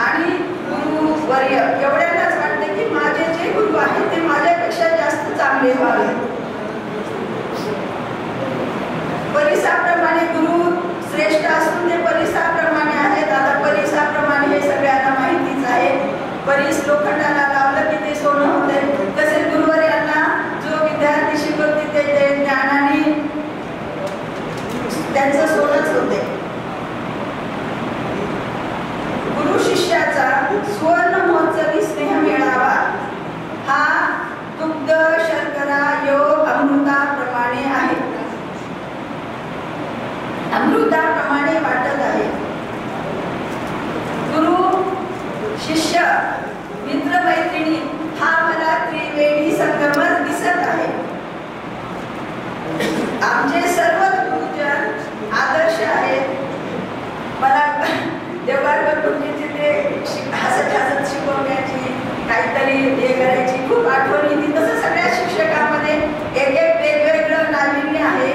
आणि गुरुवर्य एवढ्यांनाच वाटते की माझे जे गुरु आहेत ते माझ्यापेक्षा जास्त चांगले व्हावे. परिसाप्रमाणे गुरु श्रेष्ठ असून ते परिसाप्रमाणे आहेत. आता परिसाप्रमाणे हे सगळ्यांना माहितीच आहे. परिस लोखंडाला लावलं की ते सोनं होते. तसेच गुरुवर्यांना जो विद्यार्थी शिकवते ते ज्ञानाने त्यांचं सोनच होते. गुरु शिष्याचा सुवर्ण महोत्सवी स्नेह मेळावा हा दुग्ध शर्करा योग अमृताप्रमाणे आहे, अमृताप्रमाणे वाटत आहे. गुरु शिष्य मित्रमैत्रिणी हा मला त्रिवेणी संगमच दिसत आहे. आमचे सर्व गुरुजन आदर्श आहेत. मला देवळकर गुरुजींची ते हसत हसत शिकवण्याची, काहीतरी हे करायची खूप आठवण येते. तसं सगळ्या शिक्षकांमध्ये एक एक वेगवेगळं नाविन्य आहे.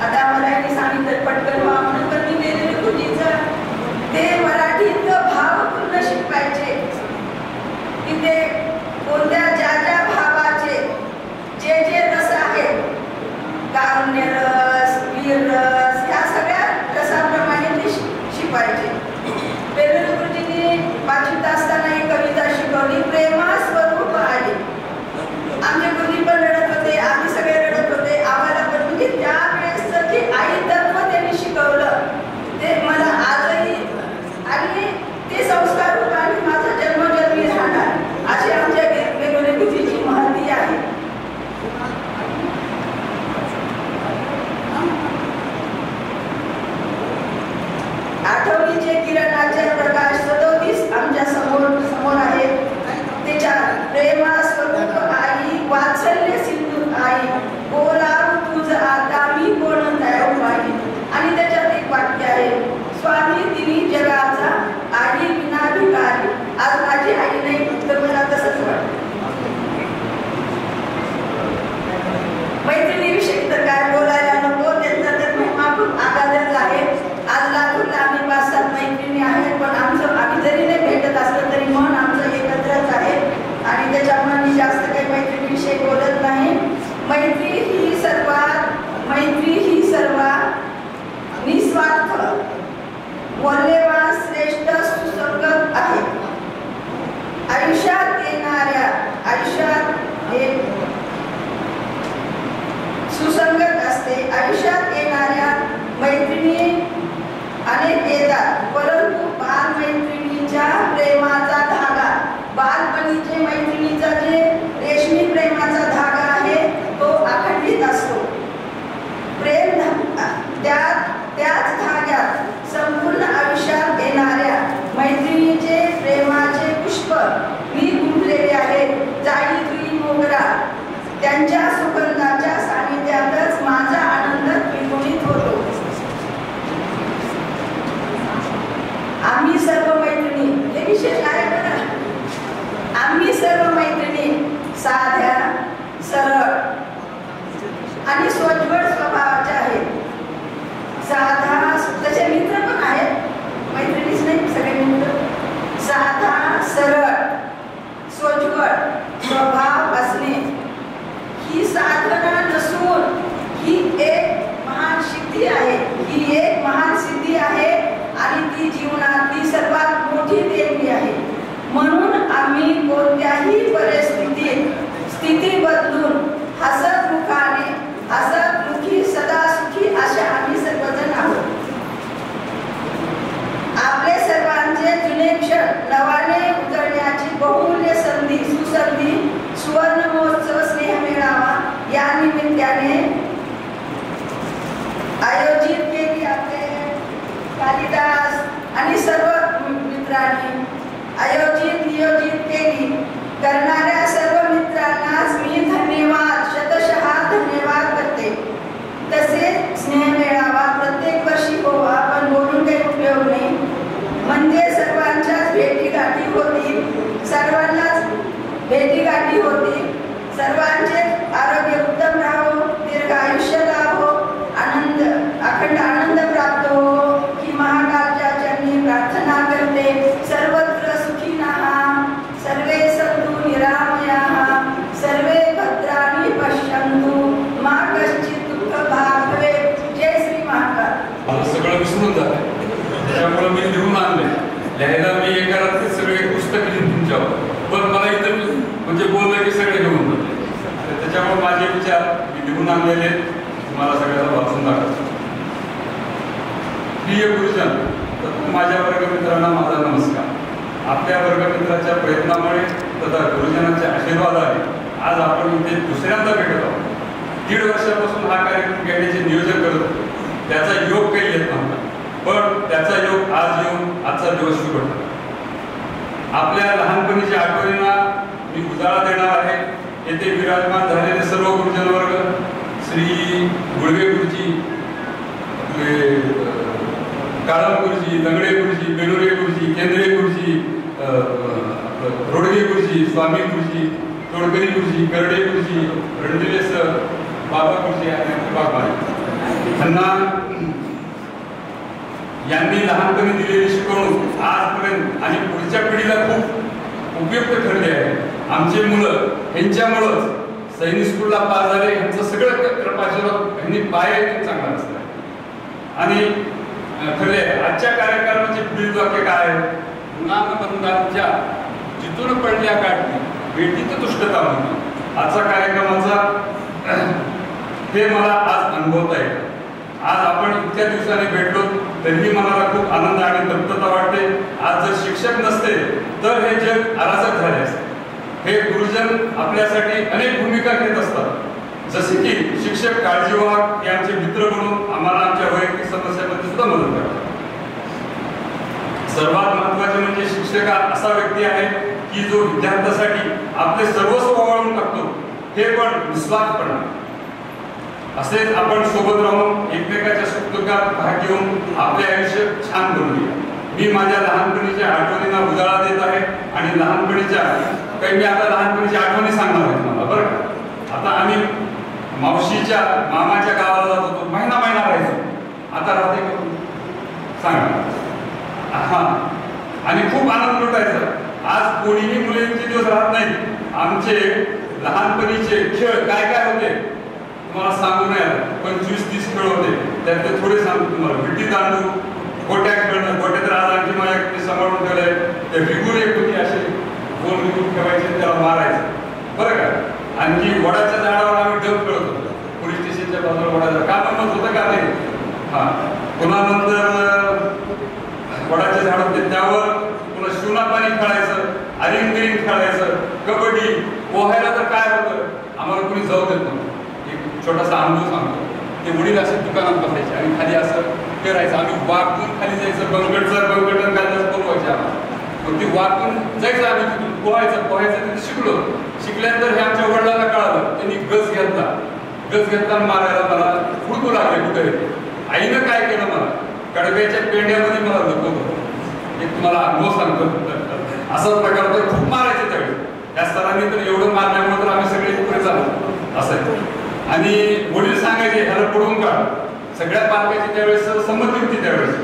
आता मराठी सांगितलं पटकन व्हा म्हणून, पण मी वेगवेगळे गुरुजींचं ते मराठीत भावपूर्ण शिकवायचे की ते कोणत्या ज्या ज्या भावाचे जे जे रस आहेत, कारुण्य रस, वीर रस, ह्या सगळ्या रसाप्रमाणे ते शिकवायचे. वेगवेगळे गुरुजींनी 5वीत असताना एक कविता शिकवली, प्रेमा स्वरूप आले. आमचे गुरुजी पण रडत होते, आम्ही सगळे रडत होते. आम्हाला पण म्हणजे त्यावेळेसचं जे आई तत्व त्यांनी शिकवलं ते मला आजही, आणि आई बोलाव तुझ आता मी कोण दैवाई. आणि त्याच्यात एक वाक्य आहे, स्वामी तिनी जगाचा आई विना भिकारी. आज माझी आई नाही तर मला तसंच वाटतं. मैत्रिणीविषयी तर काय बोलायला नको, त्यांचा तर महिमा खूप आगाधच आहे. आज लातूरला आम्ही 5-7 मैत्रिणी आहेत, पण आम्ही जरी नाही भेटत असलं तरी मन आमचं एकत्रच आहे. आणि त्याच्यामुळे मी जास्त काही मैत्रिणीविषयी बोलत नाही. मैत्री ही सर्वात निस्वार्थ मौल्यवान श्रेष्ठ सुसंगत आहे. आयुष्यात सुसंगत असते. आयुष्यात येणाऱ्या मैत्रिणी अनेक येतात, परंतु बालमैत्रिणीच्या प्रेमाचा धागा, बालपणीचे मैत्रिणीचा जे रेशमी प्रेमाचा धागा आहे तो अखंडित असतो. प्रेम त्याच धाग्यात संपूर्ण आयुष्यात येणाऱ्या मैत्रिणीचे प्रेमाचे पुष्प मी गुंफलेले आहेत. जाई तुई मोगरा, त्यांच्या सुगंधाच्या सानिध्यातच माझा आनंद द्विगुणित होतो. आम्ही सर्व मैत्रिणी, हे विशेष आहे बरं, आम्ही सर्व मैत्रिणी साध्या, सरळ आणि सोज्वळ स्वभावाच्या आहेत. साधा, तसे मित्र पण आहेत, मैत्रिणीच नाही, सगळे मित्र. साधा, सरळ, सोज्वळ स्वभाव असणे ही साधना नसून ही एक महान सिद्धी आहे. ही एक महान सिद्धी आहे आणि ती जीवनातली सर्वात मोठी देणगी आहे. म्हणून आम्ही कोणत्याही स्थिती बदलून हसतमुखी सदा सुखी अशा आम्ही सर्वजण आहोत. आपले सर्वांचे जुने क्षण नवाने उजळण्याची बहुमूल्य सुसंधी सुवर्ण महोत्सव स्नेह मेळावा या निमित्ताने आयोजित केली. आपले कालिदास आणि सर्व मित्रांनी नियोजित केली. करणाऱ्या सर्व मित्रांनाच मी शतशः धन्यवाद करते. तसेच स्नेह मेळावा प्रत्येक वर्षी होवा, पण बोलून काही उपयोग नाही. म्हणजे सर्वांच्याच भेटीगाठी होती. सर्वांचे आरोग्य उत्तम राहो, दीर्घ आयुष्य लाभो, अखंड आनंद प्राप्त हो ही महाकालच्या चरणी प्रार्थना करते. सर्वत्र सुखी नाहा, सर्वे सन्तु निरामयाः, सर्वे भद्राणि पश्यन्तु, मा कश्चित् दुःख भाग भवेत्. जय श्री महाकाल. सगळं विसरून जाते, त्यामुळे मी लिहून आणले. लिहायला मी एका रात्री सगळे पुस्तक लिहिली तुमच्यावर, पण मला इथं म्हणजे बोललं की सगळे घेऊन जाते. त्याच्यामुळे माझे विचार मी लिहून आणलेले तुम्हाला सगळ्यांना वाचून दाखवतो. प्रिय गुरुजन, माझ्या वर्गमित्रांना माझा नमस्कार. आपल्या वर्गमित्राच्या प्रयत्नामुळे तथा गुरुजनांच्या आशीर्वादाने आज आपण इथे दुसऱ्यांदा भेटत आहोत. 1.5 वर्षापासून हा कार्यक्रम घेण्याचे नियोजन करत होतो. त्याचा योग काही येत नव्हता, पण त्याचा योग आज येऊन आजचा दिवस शुभ ठरला. आपल्या लहानपणीच्या आठवणींना मी उजाळा देणार आहे. येथे विराजमान झालेले सर्व गुरुजन वर्ग, श्री गुळवे गुरुजी, काळम गुरुजी, दंगडे गुरुजी, बेलुरे गुरुजी, केंद्रे गुरुजी, रोडगे गुरुजी, स्वामी गुरुजी, तोडकरी गुरुजी, करडे गुरुजी, रणदिवे सर, बाबा गुरुजी आणि यांनी लहानपणी दिलेली शिकवणूक आजपर्यंत आणि पुढच्या पिढीला खूप उपयुक्त ठरले आहे. आमचे मुलं यांच्यामुळंच सैनिक स्कूलला पास झाले. यांचं सगळं कृपाशीर्वाद यांनी पाय चांगला असला. आणि खरे आजच्या कार्यक्रमाचे पुढील वाक्य काय आहे? गुणांबंधांच्या जिथून पडल्या काढली भेटीत तुष्टता म्हणून. आजचा कार्यक्रमाचा हे मला आज अनुभवता येतं. आज आपण इतक्या दिवसाने भेटलो तरीही मला खूप आनंद आणि तृप्तता वाटते. आज जर शिक्षक नसते तर हे जग अराजक झाले असते. हे गुरुजन आपल्यासाठी अनेक भूमिका घेत असतात. जसे की शिक्षक काळजीवाहक हे आमचे मित्र म्हणून आम्हाला आमच्या वैयक्तिक समस्यामध्ये सुद्धा मदत करतात. सर्वात महत्त्वाचे म्हणजे शिक्षक असा व्यक्ती आहे की जो विद्यार्थ्यासाठी आपले सर्वस्व वळवून टाकतो. हे पण निस्वार्थपणा. असेच आपण सोबत राहून एकमेकाच्या सुखदुःखात भाग घेऊन आपले आयुष्य छान बनवूया. मी माझ्या लहानपणीच्या आठवणींना उजाळा देत आहे आणि लहानपणीच्या काही मी आता लहानपणीच्या आठवणी सांगणार आहे तुम्हाला बरं का. आता आम्ही मावशीच्या मामाच्या गावाला जात होतो, महिना राहायचो. आता राहते का सांगा. हा, आणि खूप आनंद लुटायचा. आज कोणीही मुले इतके दिवस राहत नाहीत. आमचे लहानपणीचे खेळ काय काय होते तुम्हाला सांगू नये. 25-30 खेळ होते. त्यातले थोडे सांगतो तुम्हाला. विटी दांडू, गोट्या खेळणं. गोट्यात राजा आणखी माझ्या सांभाळून ठेवलंय. ते विगुर एक होती, असे गोल विगूर ठेवायचे, त्याला मारायचं बरं का. आणखी वडाच्या झाडावर आम्ही डब खेळत होतो. पोलीस स्टेशनच्या बाजूला वडाचं का म्हणत होतं का नाही. हा, पुन्हा नंतर वडाचे झाड होते त्यावर पुन्हा शिवना पाणी खेळायचं, अरिंग खेळायचं, कबड्डी. पोहायला तर काय होतं, आम्हाला कोणी जाऊ देत नव्हतं. एक छोटासा अनुभव सांगतो. ते वडील असे दुकानात बसायचे आणि खाली असं करायचं. आम्ही वाकून खाली जायचं. बंगटन खाली पोहायचे आम्हाला. मग ते वाकून जायचं. आम्ही तिथून पोहायचं तिथे शिकलो. शिकल्यानंतर हे आमच्या वडिलांना कळालं. त्यांनी गज घेतला मारायला मला हुडकू लागले कुठे. आईनं काय केलं, मला कडब्याच्या पेंड्यामध्ये मला लपवलं. एक तुम्हाला अनुभव सांगतो. असा प्रकार तर खूप मारायचे त्यावेळी. त्या स्तरांनी तर एवढं मारल्यामुळे तर आम्ही सगळे पुढे झालो असं. आणि वडील सांगायचे ह्याला पडून काढ. सगळ्या पालकाची त्यावेळेस संमती होती त्यावेळेस.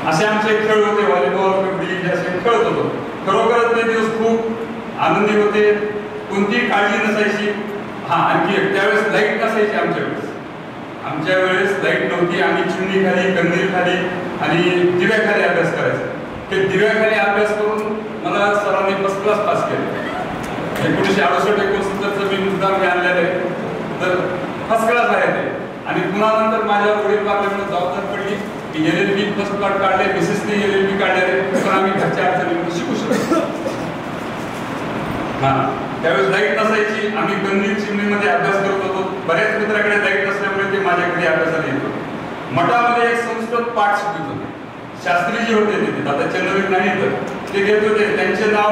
असे आमचे खेळ होते. व्हॉलीबॉल, कबड्डी असे खेळत होतो. खरोखरच ते दिवस खूप आनंदी होते. कोणतीही काळजी नसायची. हा, आणखी त्यावेळेस लाईट नसायची आमच्या वेळेस लाईट नव्हती. आम्ही चिमणी खाली, कंदील खाली आणि दिव्याखाली अभ्यास करायचो. ते दिव्याखाली अभ्यास करून मला सरांनी फर्स्ट क्लास पास केले. 1968-69 मी मुद्दाम आणलेलं आहे. तर फर्स्ट क्लास आहे ते. आणि पुन्हा नंतर माझ्या वडील वागल्यामुळे जबाबदारी पडली की LLB फर्स्ट क्लास काढले, मिसेसने LLB काढलेले. पण आम्ही घरच्या अडचणी शिकू शकतो. हा, त्यावेळेस लाईट नसायची. आम्ही कंदील चिमणीमध्ये अभ्यास करत होतो. बऱ्याच मित्राकडे लाईट नसल्यामुळे ते माझ्याकडे अभ्यासाला येत होते. मठामध्ये एक संस्कृत पाठ शिकत होते. शास्त्रीजी होते तिथे, आता चंद्रवीर नाही तर ते घेत होते. त्यांचे नाव